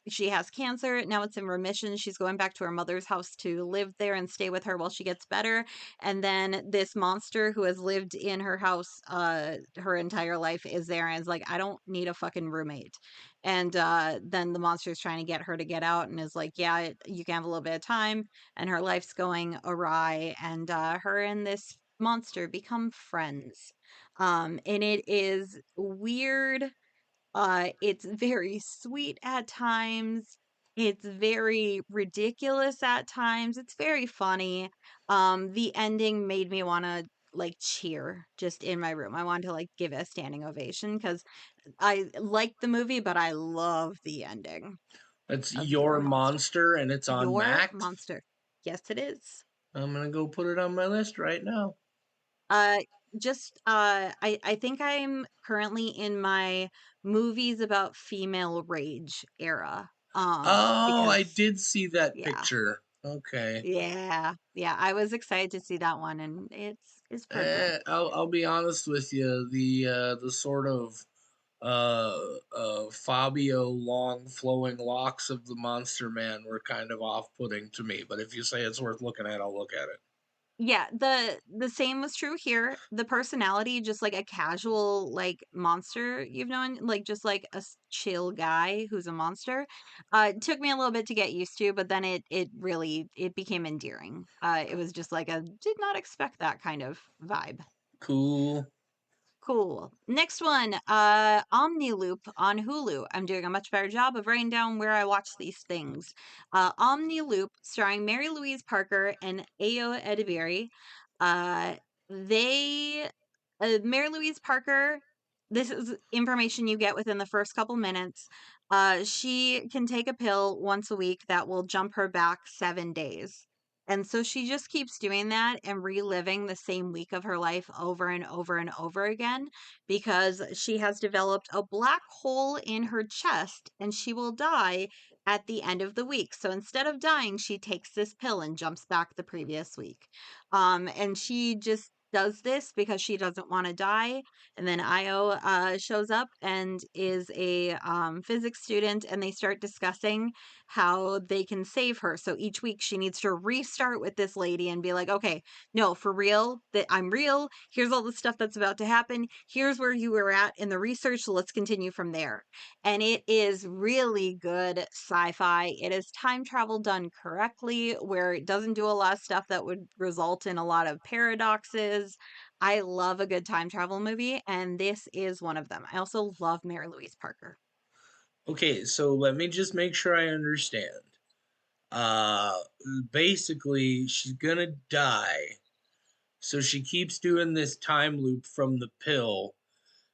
she has cancer. Now it's in remission. She's going back to her mother's house to live there and stay with her while she gets better. And then this monster who has lived in her house her entire life is there and is like, I don't need a fucking roommate. And then the monster is trying to get her to get out and is like, yeah, you can have a little bit of time. And her life's going awry. And her and this monster become friends. And it is weird. It's very sweet at times. It's very ridiculous at times. It's very funny. The ending made me want to like cheer just in my room. I wanted to like give it a standing ovation because I like the movie, but I love the ending That's of Your Your Monster. Monster, and it's on Your Max. Monster. Yes, it is. I'm gonna go put it on my list right now. Uh, I think I'm currently in my movies about female rage era. Oh, I Because did see that yeah, picture. Okay. yeah, I was excited to see that one, and it's pretty good. I'll be honest with you. The sort of Fabio long flowing locks of the Monster Man were kind of off putting to me. But if you say it's worth looking at, I'll look at it. Yeah, the same was true here. The personality, just like a casual, like, monster you've known, like, just like a chill guy who's a monster. It took me a little bit to get used to, but then it really it became endearing. It was just like a did not expect that kind of vibe. Cool. Cool. Next one, Omniloop on Hulu. I'm doing a much better job of writing down where I watch these things. Omniloop, starring Mary Louise Parker and Ayo Edebiri. Uh, they, Mary Louise Parker. This is information you get within the first couple minutes. She can take a pill once a week that will jump her back 7 days. And so she just keeps doing that and reliving the same week of her life over and over and over again because she has developed a black hole in her chest and she will die at the end of the week. So instead of dying, she takes this pill and jumps back the previous week. And she just does this because she doesn't want to die. And then Io shows up and is a physics student, and they start discussing how they can save her. So each week she needs to restart with this lady and be like, okay, no, for real, that I'm real. Here's all the stuff that's about to happen. Here's where you were at in the research. So let's continue from there. And it is really good sci-fi. It is time travel done correctly, where it doesn't do a lot of stuff that would result in a lot of paradoxes. I love a good time travel movie, and this is one of them. I also love Mary Louise Parker. Okay, so let me just make sure I understand. Uh, Basically, she's gonna die, so she keeps doing this time loop from the pill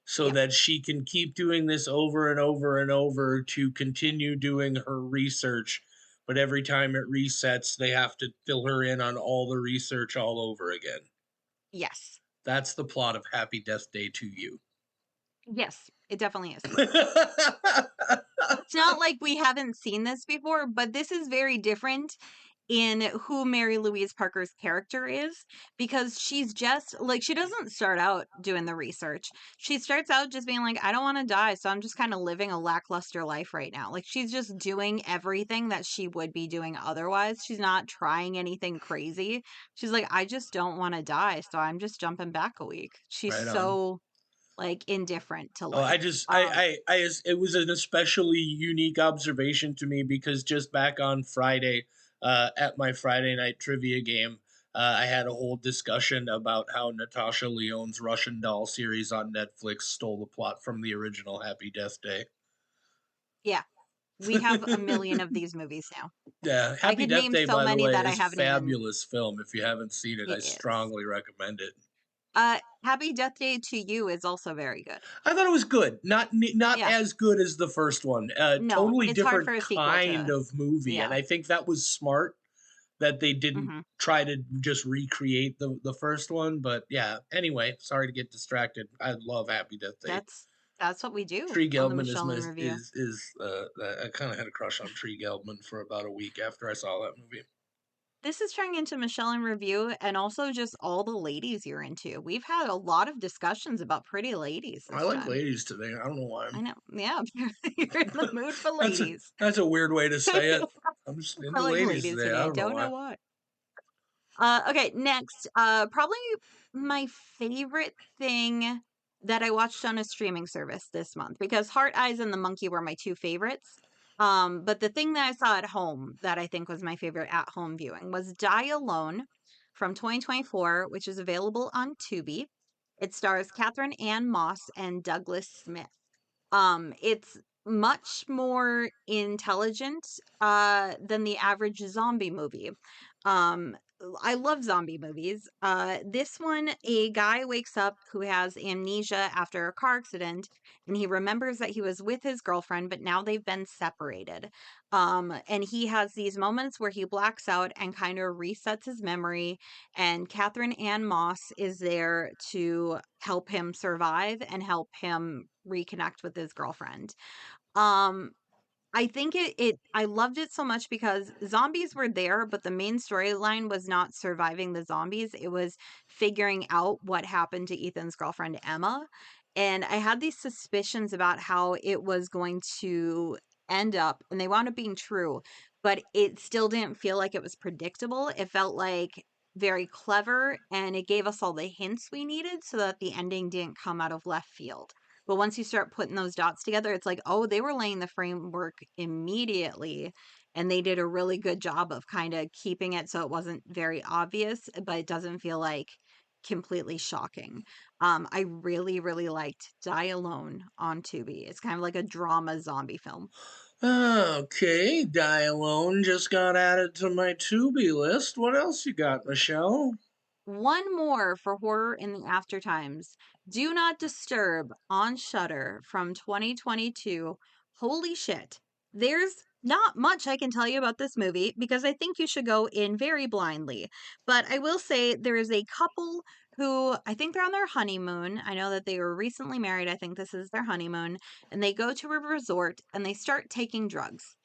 so Yep. that she can keep doing this over and over and over to continue doing her research. But every time it resets, they have to fill her in on all the research all over again. Yes. That's the plot of Happy Death Day to You. Yes, it definitely is. It's not like we haven't seen this before, but this is very different in who Mary Louise Parker's character is because she's just like she doesn't start out doing the research. She starts out just being like, I don't want to die, so I'm just kind of living a lackluster life right now. Like she's just doing everything that she would be doing otherwise. She's not trying anything crazy. She's like, I just don't want to die, so I'm just jumping back a week. She's Right on. so like indifferent to Oh, I life. just, it was an especially unique observation to me because just back on Friday, at my Friday night trivia game, I had a whole discussion about how Natasha Lyonne's Russian Doll series on Netflix stole the plot from the original Happy Death Day. Yeah, we have a million of these movies now. Yeah, I Happy could Death name Day, so by the many way, that I is a haven't even. fabulous film. If you haven't seen it, I It is. strongly recommend it. Happy Death Day to You is also very good. I thought it was good. Not Yeah. as good as the first one. No, Totally it's hard for different a sequel kind to. of movie, and Yeah. I think that was smart that they didn't Mhm. try to just recreate the first one. But yeah, anyway, sorry to get distracted. I love Happy Death Day. That's That's what we do Tree on the Gelman is Michelle my and Review. I kind of had a crush on Tree Gelman for about a week after I saw that movie. This is turning into Michelle and Review and also just all the ladies you're into. We've had a lot of discussions about pretty ladies I this like time. ladies today. I don't know why. I know. Yeah, you're in the mood for ladies. That's a weird way to say it. I'm just I into like ladies ladies today. today. I I don't know don't know why. why. Okay, next, probably my favorite thing that I watched on a streaming service this month because Heart Eyes and The Monkey were my two favorites. But the thing that I saw at home that I think was my favorite at home viewing was Die Alone from 2024, which is available on Tubi. It stars Catherine Ann Moss and Douglas Smith. It's much more intelligent than the average zombie movie. Um, I love zombie movies. This one, a guy wakes up who has amnesia after a car accident, and he remembers that he was with his girlfriend, but now they've been separated. And he has these moments where he blacks out and kind of resets his memory. And Catherine Ann Moss is there to help him survive and help him reconnect with his girlfriend. Um, I think I loved it so much because zombies were there, but the main storyline was not surviving the zombies. It was figuring out what happened to Ethan's girlfriend, Emma. And I had these suspicions about how it was going to end up, and they wound up being true, but it still didn't feel like it was predictable. It felt like very clever, and it gave us all the hints we needed so that the ending didn't come out of left field. But once you start putting those dots together, it's like, oh, they were laying the framework immediately. And they did a really good job of kind of keeping it so it wasn't very obvious, but it doesn't feel like completely shocking. I really, really liked Die Alone on Tubi. It's kind of like a drama zombie film. Okay, Die Alone just got added to my to-be list. What else you got, Michelle? One more for horror in the after times. Do Not Disturb on Shudder from 2022. Holy shit. There's not much I can tell you about this movie because I think you should go in very blindly. But I will say there is a couple who I think they're on their honeymoon. I know that they were recently married. I think this is their honeymoon. And they go to a resort and they start taking drugs.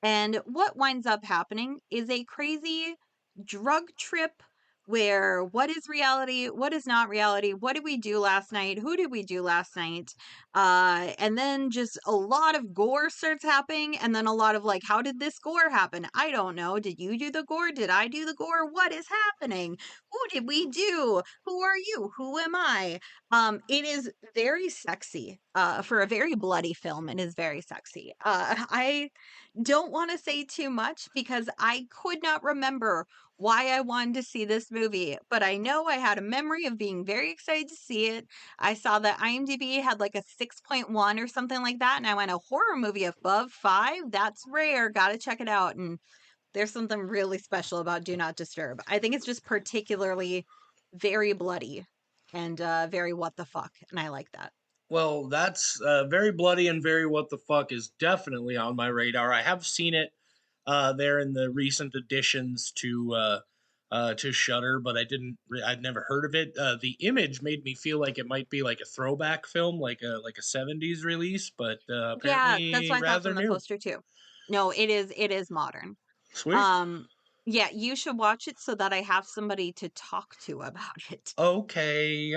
And what winds up happening is a crazy drug trip where what is reality, what is not reality, what did we do last night, who did we do last night, and then just a lot of gore starts happening, and then a lot of like, how did this gore happen? I don't know. Did you do the gore? Did I do the gore? What is happening? Who did we do? Who are you? Who am I? It is very sexy for a very bloody film. It is very sexy. I don't want to say too much because I could not remember why I wanted to see this movie, but I know I had a memory of being very excited to see it. I saw that IMDb had like a 6.1 or something like that, and I went, a horror movie above 5? That's rare. Gotta check it out. And there's something really special about Do Not Disturb. I think it's just particularly very bloody and very what the fuck, and I like that. Well, that's very bloody and very what the fuck is definitely on my radar. I have seen it there in the recent additions to Shutter, but I'd never heard of it. The image made me feel like it might be like a throwback film, like a '70s release, but Yeah, that's apparently what I thought rather from the new. poster too. No, it is modern. Sweet. Um, yeah, you should watch it so that I have somebody to talk to about it. Okay,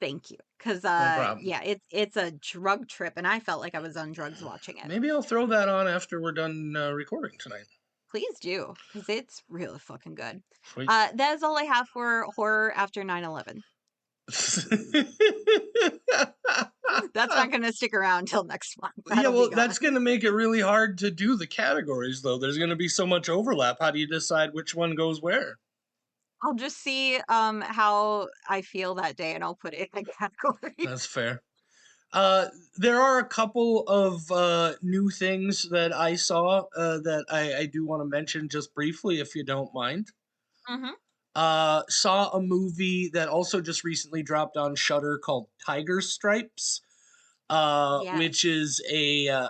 Thank you. 'Cause, no problem. yeah, it's a drug trip, and I felt like I was on drugs watching it. Maybe I'll throw that on after we're done recording tonight. Please do, 'cause it's really fucking good. Sweet. That is all I have for horror after 9/11. That's not gonna stick around until next month. Yeah, That'll be well, gone. that's going to make it really hard to do the categories, though. There's going to be so much overlap. How do you decide which one goes where? I'll just see, how I feel that day, and I'll put it in a category. That's fair. There are a couple of new things that I saw that I do want to mention just briefly, if you don't mind. Mhm. Saw a movie that also just recently dropped on Shutter called Tiger Stripes, which Yes. is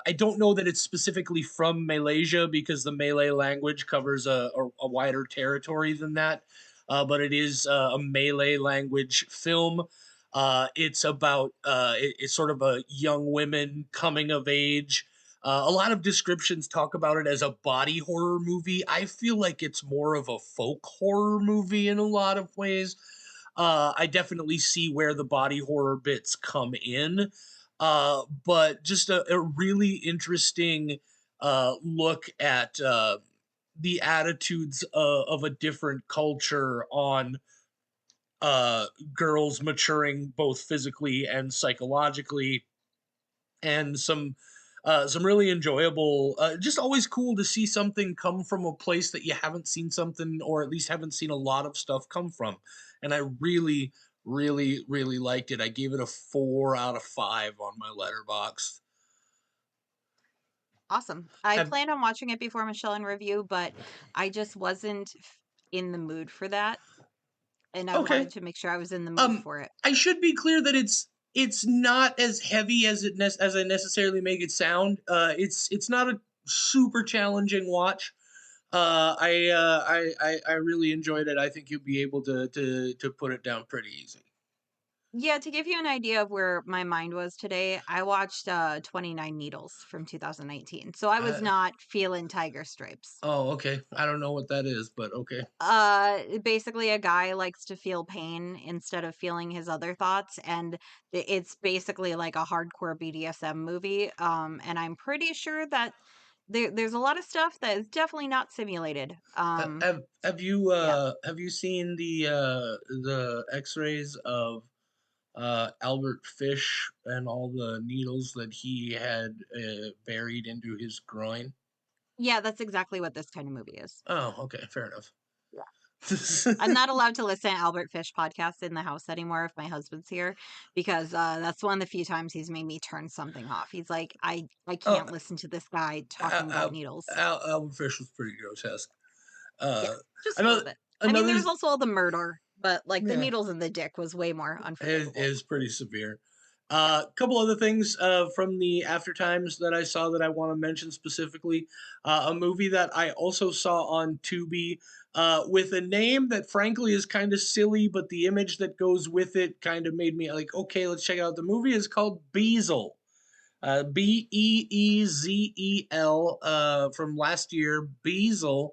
I don't know that it's specifically from Malaysia because the Malay language covers a wider territory than that, but it is a Malay language film. It's about it's sort of a young women coming of age. A lot of descriptions talk about it as a body horror movie. I feel like it's more of a folk horror movie in a lot of ways. I definitely see where the body horror bits come in, but just a really interesting look at the attitudes of a different culture on uh, girls maturing both physically and psychologically, and some really enjoyable. Just always cool to see something come from a place that you haven't seen something, or at least haven't seen a lot of stuff come from. And I really, really, really liked it. I gave it a 4 out of 5 on my letterbox. Awesome. I Have planned on watching it before Michelle and review, but I just wasn't in the mood for that, and I Okay. wanted to make sure I was in the mood Um, for it. I should be clear that it's not as heavy as as I necessarily make it sound. It's not a super challenging watch. I really enjoyed it. I think you'll be able to put it down pretty easy. Yeah, to give you an idea of where my mind was today, I watched 29 Needles from 2019. So I was I, not feeling Tiger Stripes. oh, okay. I don't know what that is, but okay. Basically a guy likes to feel pain instead of feeling his other thoughts, and it's basically like a hardcore BDSM movie. And I'm pretty sure that there's a lot of stuff that is definitely not simulated. Yeah. Have you seen the X-rays of Albert Fish and all the needles that he had buried into his groin? Yeah, that's exactly what this kind of movie is. Oh, okay, fair enough. Yeah. I'm not allowed to listen to Albert Fish podcasts in the house anymore if my husband's here because that's one of the few times he's made me turn something off. He's like, I Oh, can't listen to this guy talking about needles. Albert Fish was pretty grotesque. Yeah, Uh, just a another little bit. I mean, there another was also all the murder, but like the yeah, needles in the dick was way more unforgivable. is pretty severe. Yeah. A couple other things from the after times that I saw that I want to mention specifically. A movie that I also saw on Tubi with a name that frankly is kind of silly, but the image that goes with it kind of made me like, okay, let's check it out. The movie is called Beezel. Beezel, from last year. Beezel.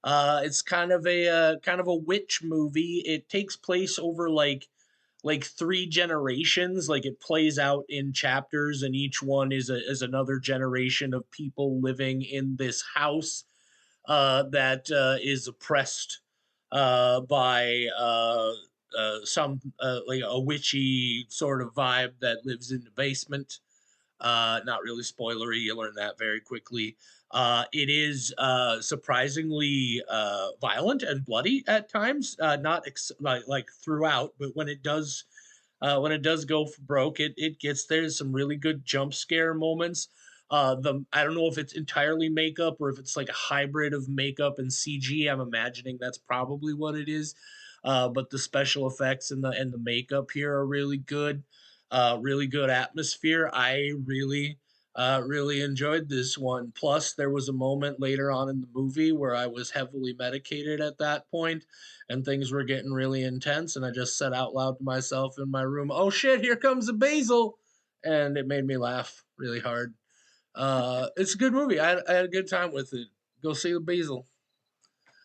It's kind of a witch movie. It takes place over like 3 generations. Like it plays out in chapters, and each one is another generation of people living in this house that is oppressed by some like a witchy sort of vibe that lives in the basement. Not really spoilery. You learn that very quickly. It is surprisingly violent and bloody at times. Not like throughout, but when it does go for broke, it gets there. There's some really good jump scare moments. The I don't know if it's entirely makeup or if it's like a hybrid of makeup and CG. I'm imagining that's probably what it is. But the special effects and the makeup here are really good. Really good atmosphere. I really enjoyed this one. Plus, there was a moment later on in the movie where I was heavily medicated at that point, and things were getting really intense. And I just said out loud to myself in my room, "Oh shit, here comes the basil," and it made me laugh really hard. It's a good movie. I had a good time with it. Go see the basil.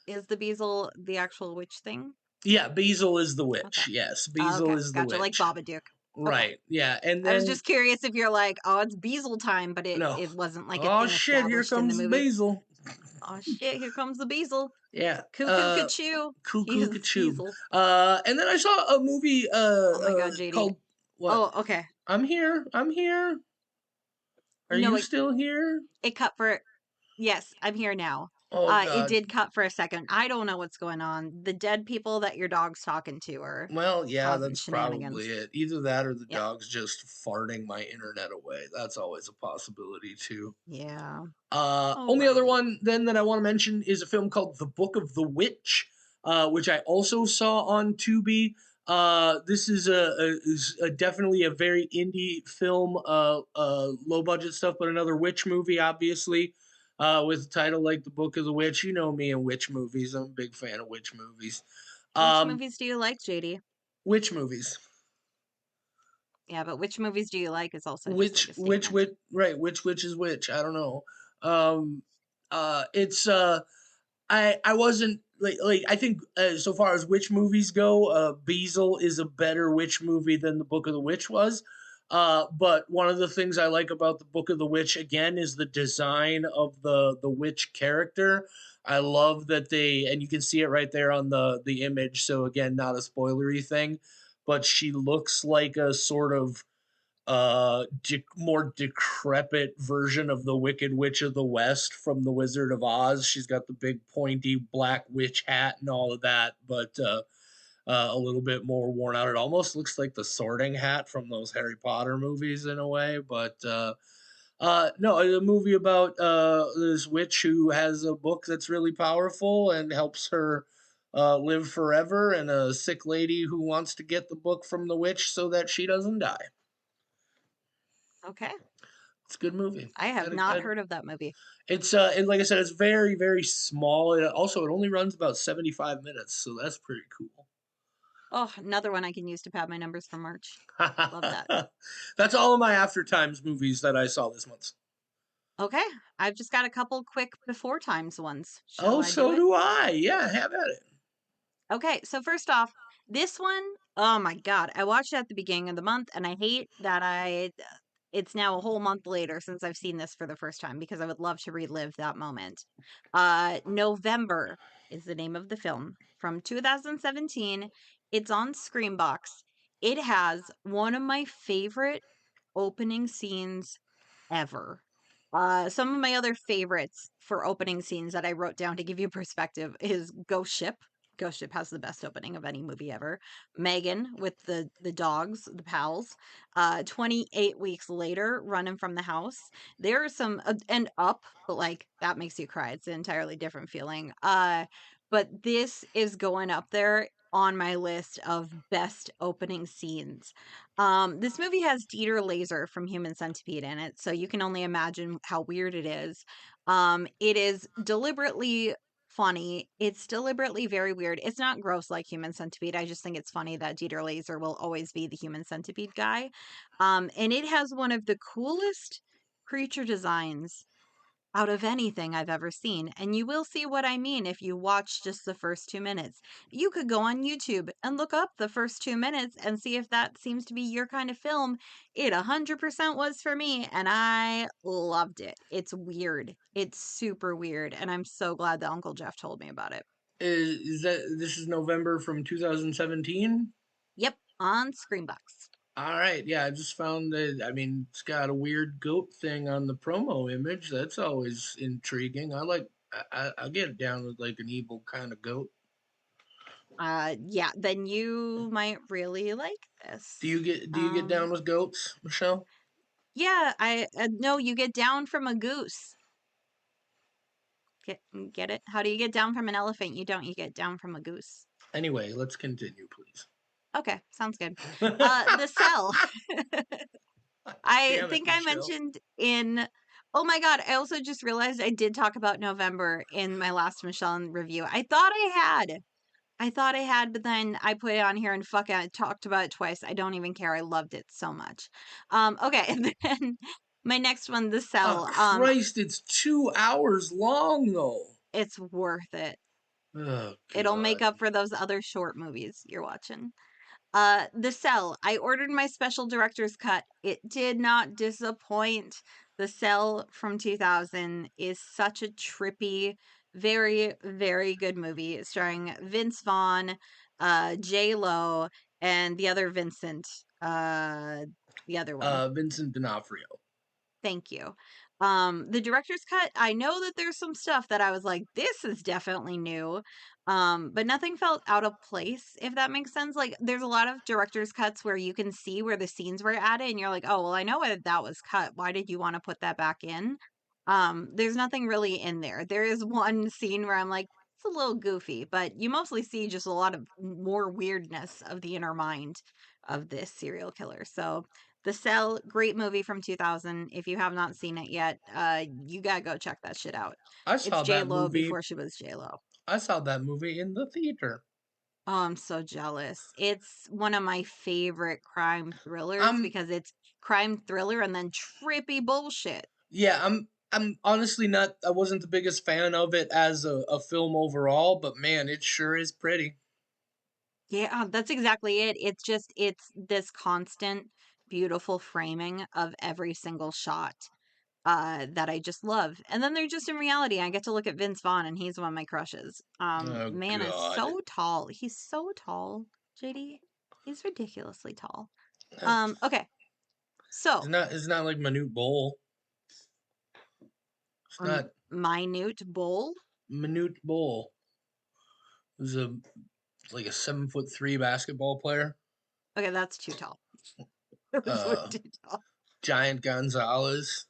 Is the Beazle the actual witch thing? Yeah, Basil is the Okay. witch. Yes, Basil Okay. is the Gotcha. Like witch. Babadook. Okay. Right. Yeah, and I was then just curious if you're like, oh, it's Beazle time, but it no. it wasn't like a Oh thing shit, here established in the comes the movie. basil. Oh shit, here comes the Beazle. Yeah. Cuckoo, cuckoo. Cuckoo He's Kachoo. Beazle. And then I saw a movie Oh my god, JD. called what? Oh, okay. I'm here. I'm here. Are No, you it still here? it cut for yes, I'm here now. Oh It god. did cut for a second. I don't know what's going on. The dead people that your dog's talking to are Well, yeah, causing that's probably shenanigans. it. Either that or the Yeah. dog's just farting my internet away. That's always a possibility too. Yeah. Only other Alrighty. one then that I want to mention is a film called The Book of the Witch, which I also saw on Tubi. This is definitely a very indie film, low budget stuff, but another witch movie, obviously, with a title like The Book of the Witch. You know me and witch movies. I'm a big fan of witch movies. Which Um, movies do you like, JD? witch movies. Yeah, but which movies do you like is also just like Which a statement. which is which? I don't know. Um, it's I wasn't like I think so far as witch movies go, Beazle is a better witch movie than the Book of the Witch was. But one of the things I like about the Book of the Witch again is the design of the witch character. I love that they and you can see it right there on the image. So again, not a spoilery thing, but she looks like a sort of more decrepit version of the Wicked Witch of the West from the Wizard of Oz. She's got the big pointy black witch hat and all of that, but a little bit more worn out. It almost looks like the Sorting Hat from those Harry Potter movies in a way, but no, a movie about this witch who has a book that's really powerful and helps her live forever, and a sick lady who wants to get the book from the witch so that she doesn't die. Okay. It's a good movie. I have not heard of that movie. It's and like I said, it's very very small. It only runs about 75 minutes, so that's pretty cool. Oh, another one I can use to pad my numbers for March. Love that. That's all of my After Times movies that I saw this month. Okay, I've just got a couple quick before times ones. Shall Oh, I do so it? do I. Yeah, have at it. Okay, so first off, this one, oh my God, I watched it at the beginning of the month, and I hate that it's now a whole month later since I've seen this for the first time because I would love to relive that moment. November is the name of the film from 2017. It's on Screambox. It has one of my favorite opening scenes ever. Some of my other favorites for opening scenes that I wrote down to give you perspective is Ghost Ship. Ghost Ship has the best opening of any movie ever. Megan with the dogs, the pals. 28 weeks later, running from the house. There are some and Up, but like that makes you cry. It's an entirely different feeling. But this is going up there on my list of best opening scenes. This movie has Dieter Laser from Human Centipede in it, so you can only imagine how weird it is. It is deliberately funny. It's deliberately very weird. It's not gross like Human Centipede. I just think it's funny that Dieter Laser will always be the Human Centipede guy. And it has one of the coolest creature designs out of anything I've ever seen. And you will see what I mean if you watch just the first 2 minutes. You could go on YouTube and look up the first 2 minutes and see if that seems to be your kind of film. It 100% was for me, and I loved it. It's weird. It's super weird. And I'm so glad that Uncle Jeff told me about it. Is that this is November from 2017? Yep, on Screenbox. All right, yeah, I just found that. I mean, it's got a weird goat thing on the promo image. That's always intriguing. I like. I get down with like an evil kind of goat. Yeah, then you might really like this. Do you get down Um, with goats, Michelle? yeah, I no, you get down from a goose. Get it? How do you get down from an elephant? You don't, you get down from a goose. Anyway, let's continue, please. Okay, sounds good. The Cell. I Damn it, think I Michelle. mentioned in Oh my God, I also just realized I did talk about November in my last Michelle review. I thought I had, but then I put it on here and fuck it, I talked about it twice. I don't even care. I loved it so much. Okay, and then my next one, The Oh Cell. Christ, it's 2 hours long though. It's worth it. Oh It'll make God. up for those other short movies you're watching. The Cell. I ordered my special director's cut. It did not disappoint. The Cell from 2000 is such a trippy, very, very good movie starring Vince Vaughn, J Lo, and the other Vincent. The other one. Vincent D'Onofrio. Thank you. The director's cut, I know that there's some stuff that I was like, this is definitely new. But nothing felt out of place, if that makes sense. Like there's a lot of director's cuts where you can see where the scenes were added and you're like, oh, well, I know why that was cut. Why did you want to put that back in? There's nothing really in there. There is one scene where I'm like, it's a little goofy, but you mostly see just a lot of more weirdness of the inner mind of this serial killer. So the Cell, great movie from 2000. If you have not seen it yet, you gotta go check that shit out. I It's saw J that Lo movie. before she was J Lo. I saw that movie in the theater. Oh, I'm so jealous. It's one of my favorite crime thrillers I'm because it's crime thriller and then trippy bullshit. Yeah, I'm honestly not. I wasn't the biggest fan of it as a film overall, but man, it sure is pretty. Yeah, that's exactly it. It's this constant beautiful framing of every single shot that I just love. And then they're just in reality. I get to look at Vince Vaughn and he's one of my crushes. Oh Man is God, so tall. He's so tall, JD. He's ridiculously tall. Uh, Okay. So, it's not like Minute Bowl. It's not minute bowl. Minute Bowl. Who's a like a 7'3" basketball player. Okay, that's too tall. That's way Uh, too tall. Giant Gonzalez,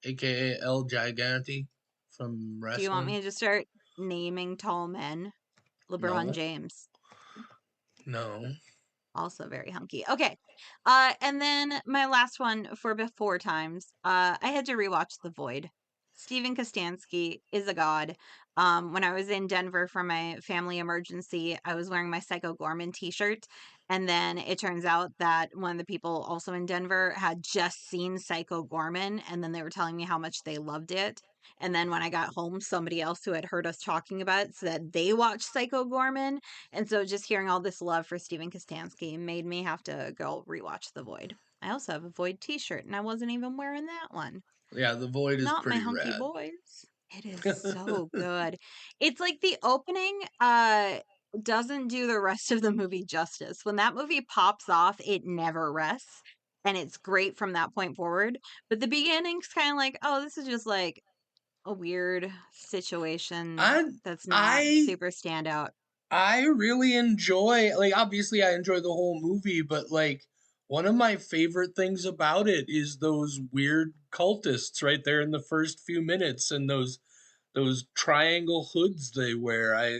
aka El Gigante from Do you want me wrestling. to just start naming tall men? LeBron No, James. no. Also very hunky. Okay. And then my last one for before times. I had to rewatch The Void. Steven Kostansky is a god. When I was in Denver for my family emergency, I was wearing my Psycho Gorman t-shirt. And then it turns out that one of the people also in Denver had just seen Psycho Gorman. And then they were telling me how much they loved it. And then when I got home, somebody else who had heard us talking about it said they watched Psycho Gorman. And so just hearing all this love for Steven Kostansky made me have to go rewatch The Void. I also have a Void t-shirt and I wasn't even wearing that one. Yeah, the Void is Not my pretty hunky rad. boys. It is so good. It's like the opening doesn't do the rest of the movie justice. When that movie pops off, it never rests. And it's great from that point forward. But the beginning's kind of like, oh, this is just like a weird situation I that's not I super standout. I really enjoy, like, obviously I enjoy the whole movie, but like one of my favorite things about it is those weird cultists right there in the first few minutes, and those triangle hoods they wear. I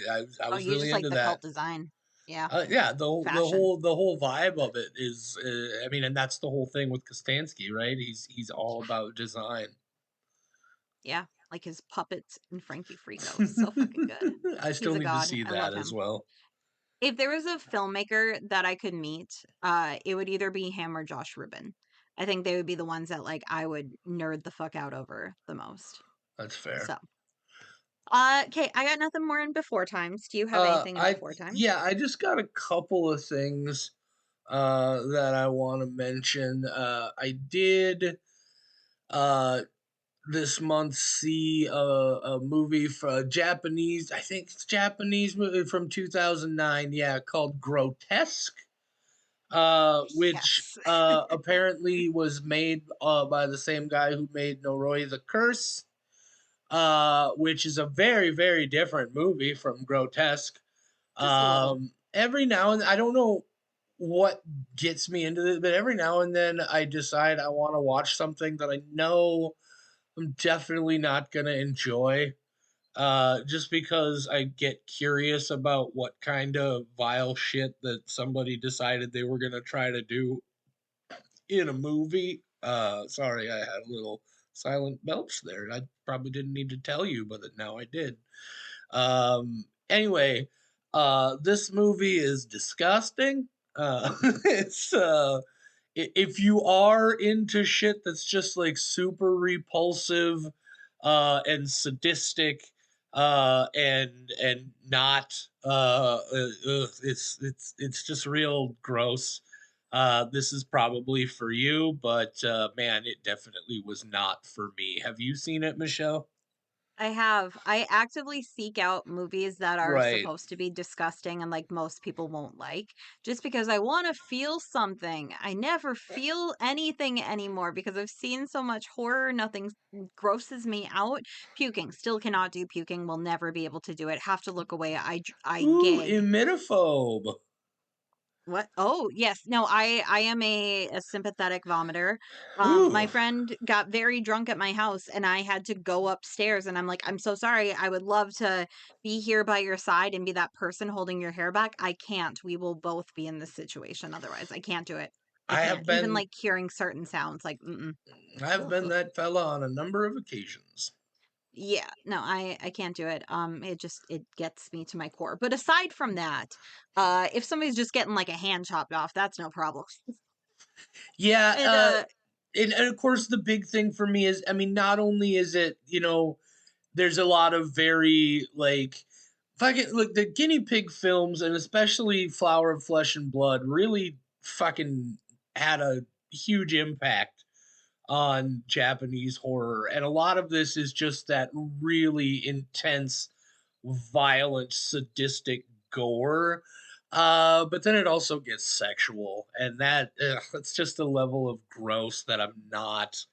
Oh, was you really just like into the that. cult design. Yeah, Yeah, fashion. the whole vibe of it is, I mean, and that's the whole thing with Kostansky, right? He's all about design. Yeah, like his puppets in Frankie Frico. So fucking good. I He's still a need to god. see I love that as him. well. If there was a filmmaker that I could meet, it would either be him or Josh Rubin. I think they would be the ones that like I would nerd the fuck out over the most. That's fair. So, okay, I got nothing more in before times. Do you have anything in I before times? Yeah, I just got a couple of things that I want to mention. I did uh, this month see a movie for a Japanese, I think it's Japanese movie from 2009, yeah, called Grotesque, which Yes. apparently was made by the same guy who made Noroi the Curse, which is a very, very different movie from Grotesque. Just a little. Every now and I don't know what gets me into it, but every now and then I decide I want to watch something that I know I'm definitely not going to enjoy. Just because I get curious about what kind of vile shit that somebody decided they were going to try to do in a movie. Sorry, I had a little silent belch there. I probably didn't need to tell you, but now I did. Anyway, this movie is disgusting. It's if you are into shit that's just like super repulsive and sadistic and not it's just real gross. This is probably for you, but man, it definitely was not for me. Have you seen it, Michelle? I have. I actively seek out movies that are Right. supposed to be disgusting and like most people won't like, just because I want to feel something. I never feel anything anymore because I've seen so much horror. Nothing grosses me out. Puking. Still cannot do puking. Will never be able to do it. Have to look away. I Ooh, gag. emitophobe. What? Oh, yes. No, I am a sympathetic vomiter. My Ooh. friend got very drunk at my house and I had to go upstairs and I'm like, "I'm so sorry. I would love to be here by your side and be that person holding your hair back. I can't. We will both be in this situation otherwise. I can't do it. I I have can't. Even been like hearing certain sounds like mm-mm. I've Ugh, been ugh. that fella on a number of occasions. Yeah, no, I can't do it. It gets me to my core. But aside from that, if somebody's just getting like a hand chopped off, that's no problem. Yeah, And and of course the big thing for me is, I mean, not only is it, there's a lot of very like, fucking look, the guinea pig films and especially Flower of Flesh and Blood really fucking had a huge impact on Japanese horror. And a lot of this is just that really intense, violent, sadistic gore. But then it also gets sexual, and that's just a level of gross that I'm not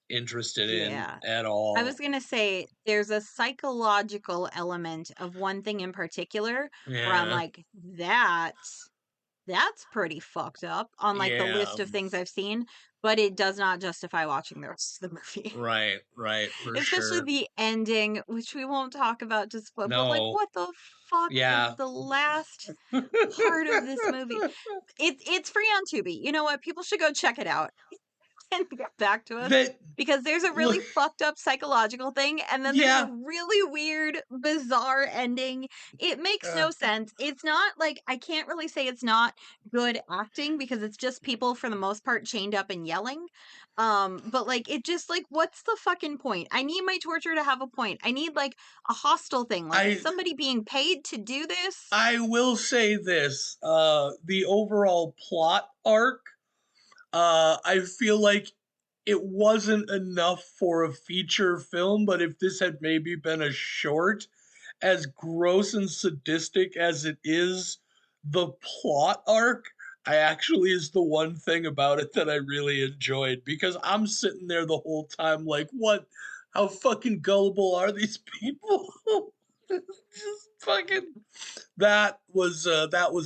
interested in yeah, at I was all. gonna say there's a psychological element of one thing in particular where I'm Yeah, like, that's pretty fucked up on like the yeah, list of things I've seen, but it does not justify watching the rest of the movie. right, right, for Especially sure. the ending, which we won't talk about just but like No, what the fuck is yeah. the last part of this movie? It's free on Tubi. You know what? People should go check it out and get back to us that because there's a look, really fucked up psychological thing and then there's a yeah, really weird bizarre ending. It makes uh, no sense. It's not like I can't really say it's not good acting because it's just people for the most part chained up and yelling. But like it just like what's the fucking point? I need my torture to have a point. I need like a hostile thing. Like is I somebody being paid to do this? I will say this: the overall plot arc, I feel like it wasn't enough for a feature film. But if this had maybe been a short, as gross and sadistic as it is, the plot arc, I actually is the one thing about it that I really enjoyed, because I'm sitting there the whole time like, what? How fucking gullible are these people? Just fucking, that was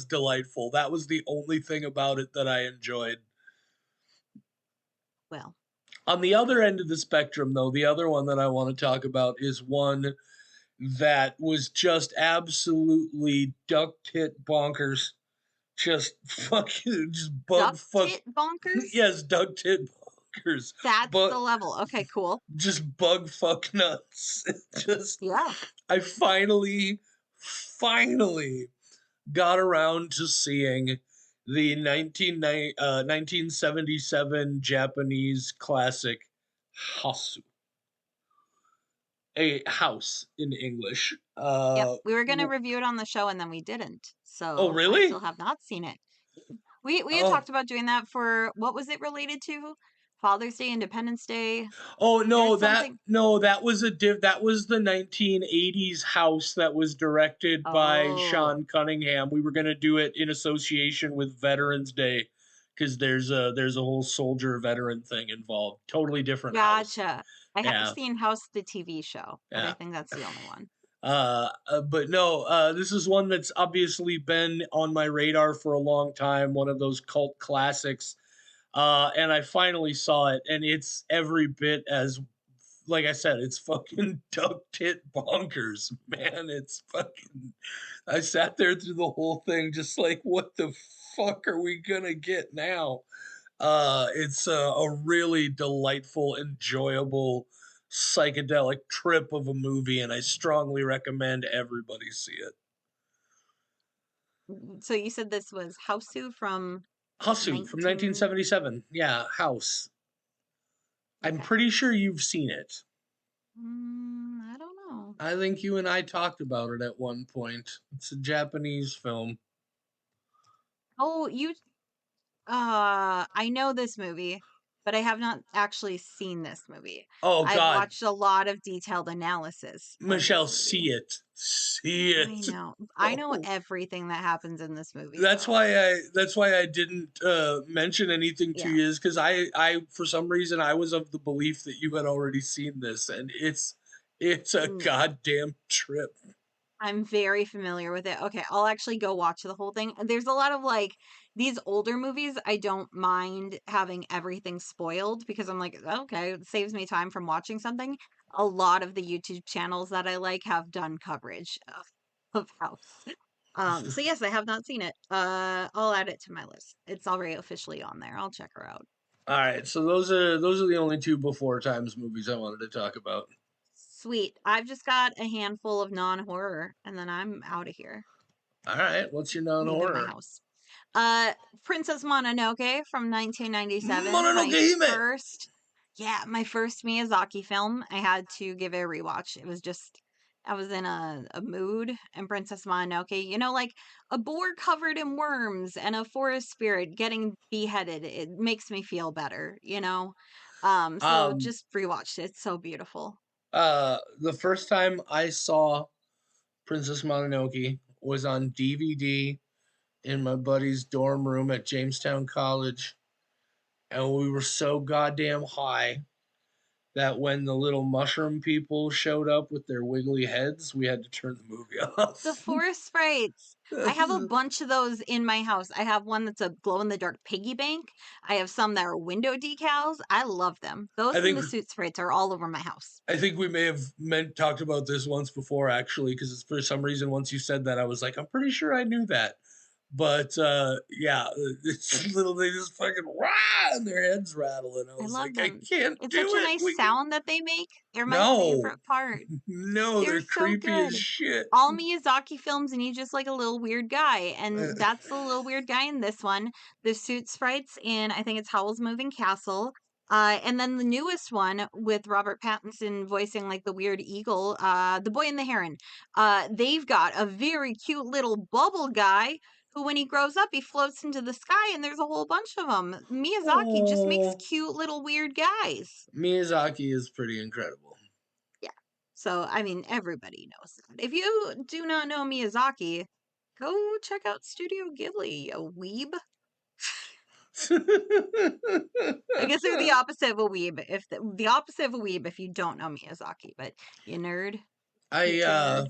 delightful. That was the only thing about it that I enjoyed. Well, On the other end of the spectrum, though, the other one that I want to talk about is one that was just absolutely duck tit bonkers. Just fucking, just bug duck fuck. tit bonkers? Yes, duck tit bonkers. That's the But level. Okay, cool. just bug fuck nuts. Just, Yeah. I finally got around to seeing the 1977 Japanese classic Hasu, a house in English. Yep, we were gonna review it on the show and then we didn't, Oh, so I really? still have not seen it. We had Oh, talked about doing that for what was it related to? Father's Day, Independence Day? oh no, There's that something no, that was that was the 1980s house that was directed by Oh, Sean Cunningham. We were gonna do it in association with Veterans Day, because there's a whole soldier veteran thing involved. Totally different house. gotcha. I have Yeah, seen House the TV show, but I yeah. think that's the only one. But no, this is one that's obviously been on my radar for a long time. One of those cult classics. And I finally saw it, and it's every bit as, like I said, it's fucking duck tit bonkers, man. It's fucking. I sat there through the whole thing, just like, what the fuck are we gonna get now? It's a really delightful, enjoyable, psychedelic trip of a movie, and I strongly recommend everybody see it. So you said this was Hausu from Hasu from 19 1977. Yeah, House. I'm Okay. pretty sure you've seen it. I don't know. I think you and I talked about it at one point. It's a Japanese film. Oh, I know this movie, but I have not actually seen this movie. Oh I've God, watched a lot of detailed analysis of Michelle, this see movie. it, see it. I know Oh, everything that happens in this movie, that's though. why I didn't mention anything to Yeah. you, is because I for some reason I was of the belief that you had already seen this, and it's a No. goddamn trip. I'm very familiar with it. Okay, I'll actually go watch the whole thing. There's a lot of like these older movies, I don't mind having everything spoiled because I'm like, okay, it saves me time from watching something. A lot of the YouTube channels that I like have done coverage of House. So yes, I have not seen it. I'll add it to my list. It's already officially on there. I'll check her out. All right, so those are the only two before times movies I wanted to talk about. Sweet. I've just got a handful of non-horror, and then I'm out of here. All right, what's your Leaving my non-horror? house. Uh, Princess Mononoke from 1997. My Mononoke Hime. first, yeah, my first Miyazaki film. I had to give it a rewatch. It was just, I was in a mood, and Princess Mononoke, like a boar covered in worms and a forest spirit getting beheaded. It makes me feel better. So Um, just rewatched it. It's so beautiful. the first time I saw Princess Mononoke was on DVD in my buddy's dorm room at Jamestown College, and we were so goddamn high that when the little mushroom people showed up with their wiggly heads, we had to turn the movie The off. forest sprites. I have a bunch of those in my house. I have one that's a glow in the dark piggy bank. I have some that are window decals. I love them. I Those and think the suit sprites are all over my house. I think we may have talked about this once before, actually, because for some reason once you said that, I was like, I'm pretty sure I knew that. But yeah, it's little they just fucking rah, and their heads rattle, and I I was love like, I them. can't It's do such a it. nice We can sound that they make. They're my no, favorite part. no, They're they're so creepy as good. shit. All Miyazaki films need just like a little weird guy, and that's the little weird guy in this one. The suit sprites in I think it's Howl's Moving Castle. And then the newest one with Robert Pattinson voicing like the weird eagle, The Boy and the Heron. They've got a very cute little bubble guy who, when he grows up, he floats into the sky, and there's a whole bunch of them. Miyazaki just makes Oh, cute little weird guys. Miyazaki is pretty incredible. Yeah. So, I mean, everybody knows that. If you do not know Miyazaki, go check out Studio Ghibli, you weeb. I guess they're the opposite of a weeb. If the opposite of a weeb if you don't know Miyazaki, but you nerd, I you nerd.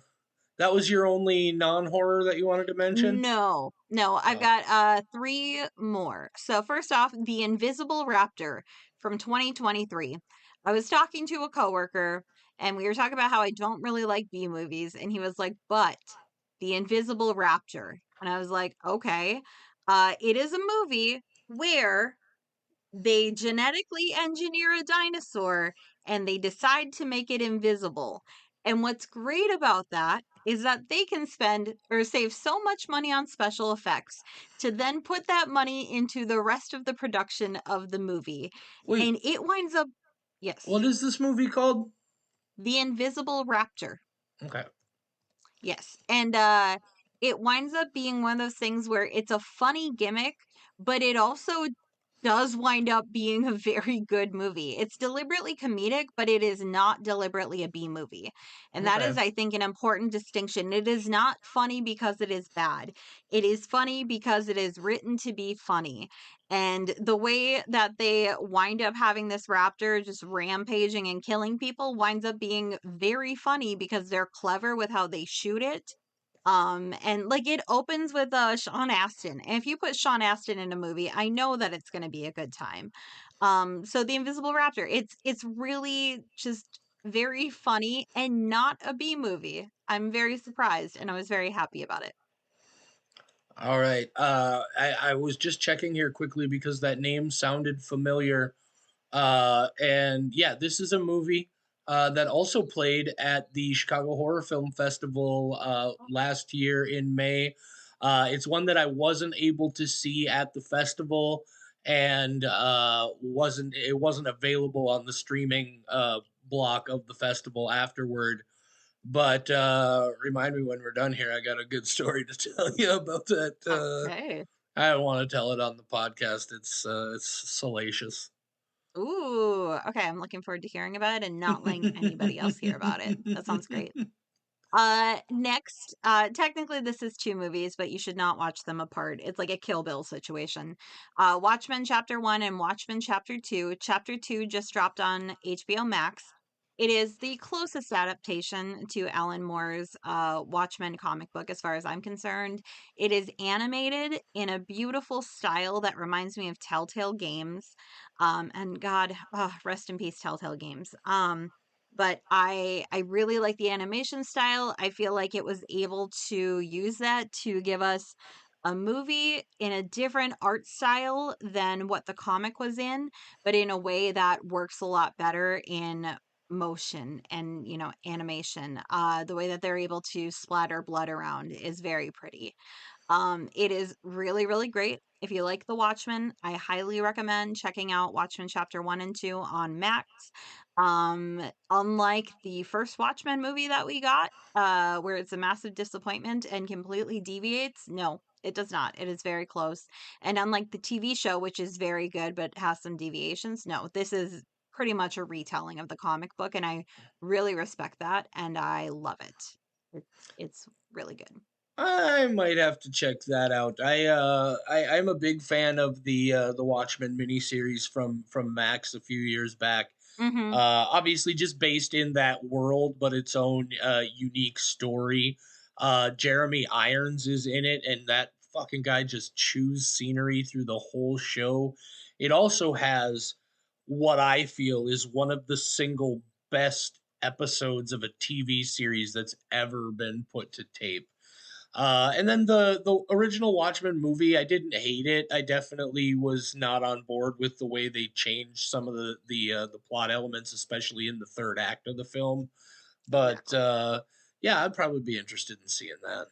that was your only non-horror that you wanted to mention? No, no, I've Oh, got three more. So first off, The Invisible Raptor from 2023. I was talking to a coworker and we were talking about how I don't really like B movies and he was like, "But The Invisible Raptor." And I was like, "Okay." It is a movie where they genetically engineer a dinosaur and they decide to make it invisible. And what's great about that is that they can spend or save so much money on special effects to then put that money into the rest of the production of the movie. wait, And it winds up, yes, what is this movie called? The Invisible Raptor. Okay, Yes. And it winds up being one of those things where it's a funny gimmick, but it also does wind up being a very good movie. It's deliberately comedic, but it is not deliberately a B movie. And that is, okay. I think, an important distinction. It is not funny because it is bad. It is funny because it is written to be funny. And the way that they wind up having this raptor just rampaging and killing people winds up being very funny because they're clever with how they shoot it. And like it opens with Sean Astin. And if you put Sean Astin in a movie, I know that it's gonna be a good time. So The Invisible Raptor, it's really just very funny and not a B movie. I'm very surprised and I was very happy about it. All right. I was just checking here quickly because that name sounded familiar. And yeah, this is a movie that also played at the Chicago Horror Film Festival last year in May. It's one that I wasn't able to see at the festival, and wasn't available on the streaming block of the festival afterward. But remind me when we're done here. I got a good story to tell you about that. Okay. I don't want to tell it on the podcast. It's salacious. Ooh, okay, I'm looking forward to hearing about it and not letting anybody else hear about it. That sounds great. Next, technically this is two movies, but you should not watch them apart. It's like a Kill Bill situation. Watchmen Chapter 1 and Watchmen Chapter 2. Chapter 2 just dropped on HBO Max. It is the closest adaptation to Alan Moore's Watchmen comic book, as far as I'm concerned. It is animated in a beautiful style that reminds me of Telltale Games. And God, rest in peace, Telltale Games. But I really like the animation style. I feel like it was able to use that to give us a movie in a different art style than what the comic was in, but in a way that works a lot better in motion and, animation. The way that they're able to splatter blood around is very pretty. It is really, really great. If you like The Watchmen, I highly recommend checking out Watchmen Chapter 1 and 2 on Max. Unlike the first Watchmen movie that we got, where it's a massive disappointment and completely deviates, no, it does not. It is very close. And unlike the TV show, which is very good but has some deviations, no, this is pretty much a retelling of the comic book, and I really respect that, and I love it. It's really good. I might have to check that out. I'm a big fan of the Watchmen miniseries from Max a few years back. Mhm. Obviously, just based in that world, but its own unique story. Jeremy Irons is in it, and that fucking guy just chews scenery through the whole show. It also has what I feel is one of the single best episodes of a TV series that's ever been put to tape. And then the original Watchmen movie, I didn't hate it. I definitely was not on board with the way they changed some of the plot elements, especially in the third act of the film. But Exactly. yeah, I'd probably be interested in seeing that.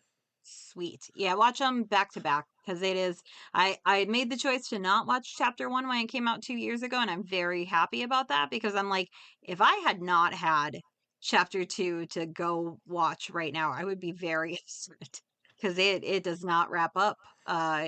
Sweet. Yeah, watch them back to back because it is I made the choice to not watch chapter 1 when it came out 2 years ago, and I'm very happy about that because I'm like, if I had not had chapter 2 to go watch right now, I would be very upset because it does not wrap up,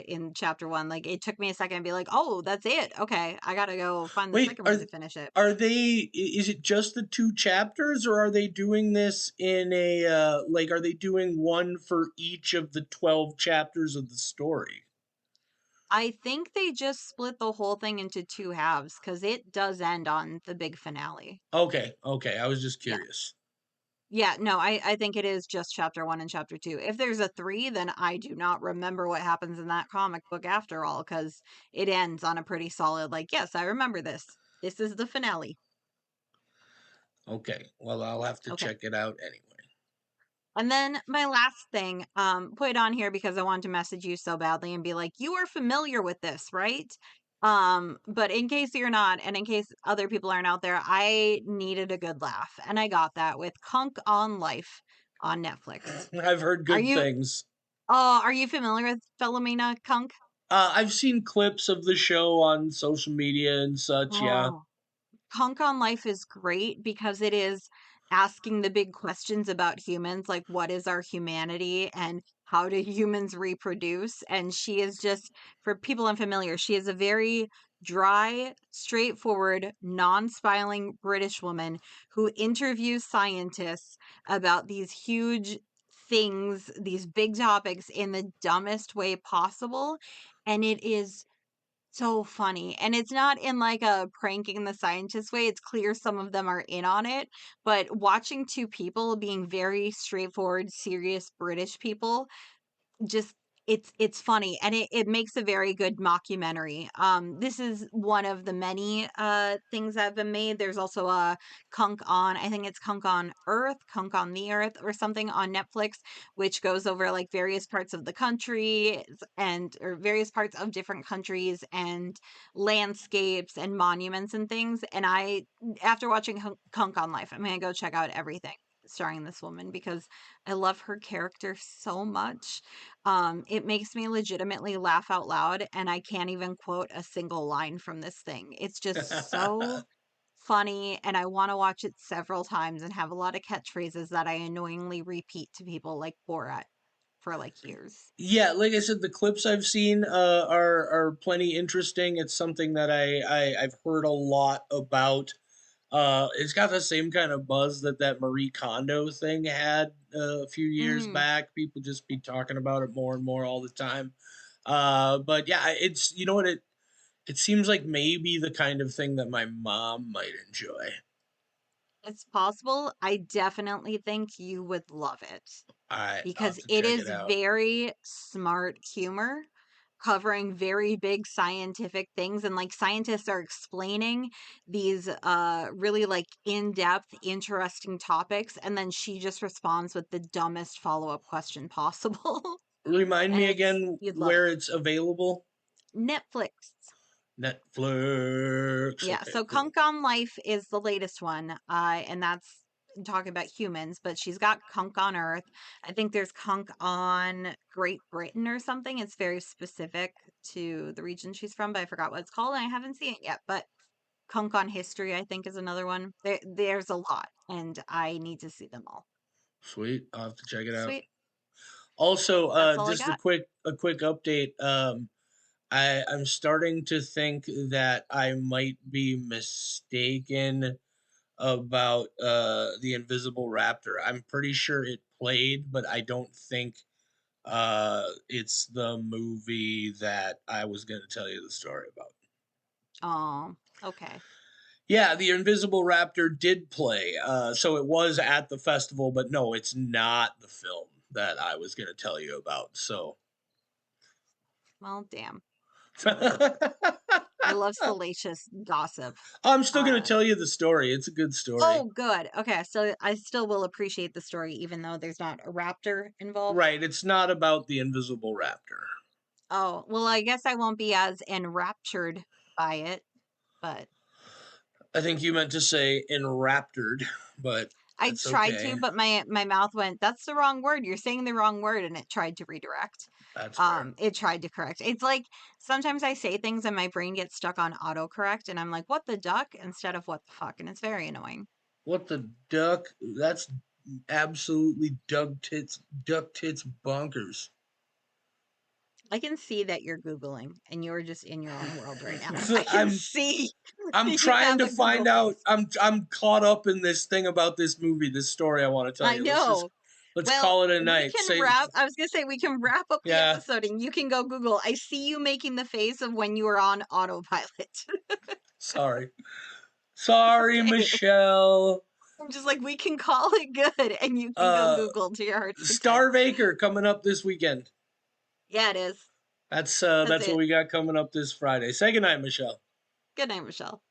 in chapter 1. Like, it took me a second to be like, "Oh, that's it. Okay, I gotta go find the Wait, second one to finish it." are is it just the two chapters, or are they doing this in a like are they doing one for each of the 12 chapters of the story? I think they just split the whole thing into 2 halves because it does end on the big finale. Okay, okay, I was just Yeah. curious. Yeah, no, I think it is just chapter 1 and chapter 2. If there's a 3, then I do not remember what happens in that comic book after all, because it ends on a pretty solid, like, "Yes, I remember this. This is the finale." Okay, well, I'll have to Okay. check it out anyway. And then my last thing, put it on here because I wanted to message you so badly and be like, "You are familiar with this, right?" But in case you're not, and in case other people aren't out there, I needed a good laugh, and I got that with Kunk on Life on Netflix. I've heard Are good you things. are you familiar with Philomena Kunk? I've seen clips of the show on social media and such. Yeah. Oh. Honk on Life is great because it is asking the big questions about humans, like what is our humanity and how do humans reproduce? And she is just, for people unfamiliar, she is a very dry, straightforward, non-smiling British woman who interviews scientists about these huge things, these big topics in the dumbest way possible. And it is so funny, and it's not in, like, a pranking the scientist way, it's clear some of them are in on it, but watching 2 people being very straightforward, serious British people just it's funny, and it makes a very good mockumentary. This is one of the many, things that have been made. There's also a I think it's Kunk on Earth, Kunk on the Earth or something on Netflix, which goes over, like, various parts of the country and or various parts of different countries and landscapes and monuments and things, and after watching Kunk on Life, I'm gonna go check out everything starring this woman because I love her character so much. It makes me legitimately laugh out loud, and I can't even quote a single line from this thing. It's just so funny, and I wanna watch it several times and have a lot of catchphrases that I annoyingly repeat to people like Borat for, like, years. Yeah, like I said, the clips I've seen are plenty interesting. It's something that I've heard a lot about. It's got the same kind of buzz that that Marie Kondo thing had a few years Mm, back. People just be talking about it more and more all the time. But yeah, it's you know what it seems like maybe the kind of thing that my mom might enjoy. it's possible. I definitely think you would love it. I'll have Because to it check it is out. very smart humor covering very big scientific things, and like scientists are explaining these really like in-depth interesting topics, and then she just responds with the dumbest follow-up question possible. Remind And me it's again you'd love it. where it's available. Netflix. Netflix. Yeah, Okay, so cool. Kunk on Life is the latest one, and that's talking about humans, but she's got Kunk on Earth. I think there's Kunk on Great Britain or something. It's very specific to the region she's from, but I forgot what it's called, and I haven't seen it yet. But Kunk on History, I think, is another one. There's a lot, and I need to see them all. Sweet. I'll have to check it out. Sweet. Also, That's all I just got. a quick update. I'm starting to think that I might be mistaken about the Invisible Raptor. I'm pretty sure it played, but I don't think it's the movie that I was going to tell you the story about. Oh, okay. Yeah, the Invisible Raptor did play. So it was at the festival, but no, it's not the film that I was going to tell you about. So Well, damn. I'm I love salacious gossip. still going to Uh, tell you the story. It's a good story. Oh, good. Okay, so I still will appreciate the story even though there's not a raptor involved. Right. It's not about the Invisible Raptor. Oh, well, I guess I won't be as enraptured by it, but I think you meant to say enraptured, but I that's tried to, okay. but my mouth went, "That's the wrong word. You're saying the wrong word," and it tried to redirect. That's fair. It tried to correct. It's like sometimes I say things and my brain gets stuck on autocorrect, and I'm like, "What the duck?" instead of "What the fuck," and it's very annoying. What the duck? That's absolutely duck tits bonkers. I can see that you're Googling and you're just in your own world right now. I can I'm see I'm you trying have to a Google find out. face. I'm caught up in this thing about this movie, this story I want to tell I you. know. Let's Well, call it a we night. can Say wrap I was gonna say we can wrap up the yeah. episode and you can go Google. I see you making the face of when you were on autopilot. Sorry. Sorry, Okay. Michelle. I'm just like, we can call it good and you can go Uh Google to your heart's content. Starvaker coming up this weekend. Yeah, it is. That's That's what it. we got coming up this Friday. Say goodnight, Michelle. Good night, Michelle.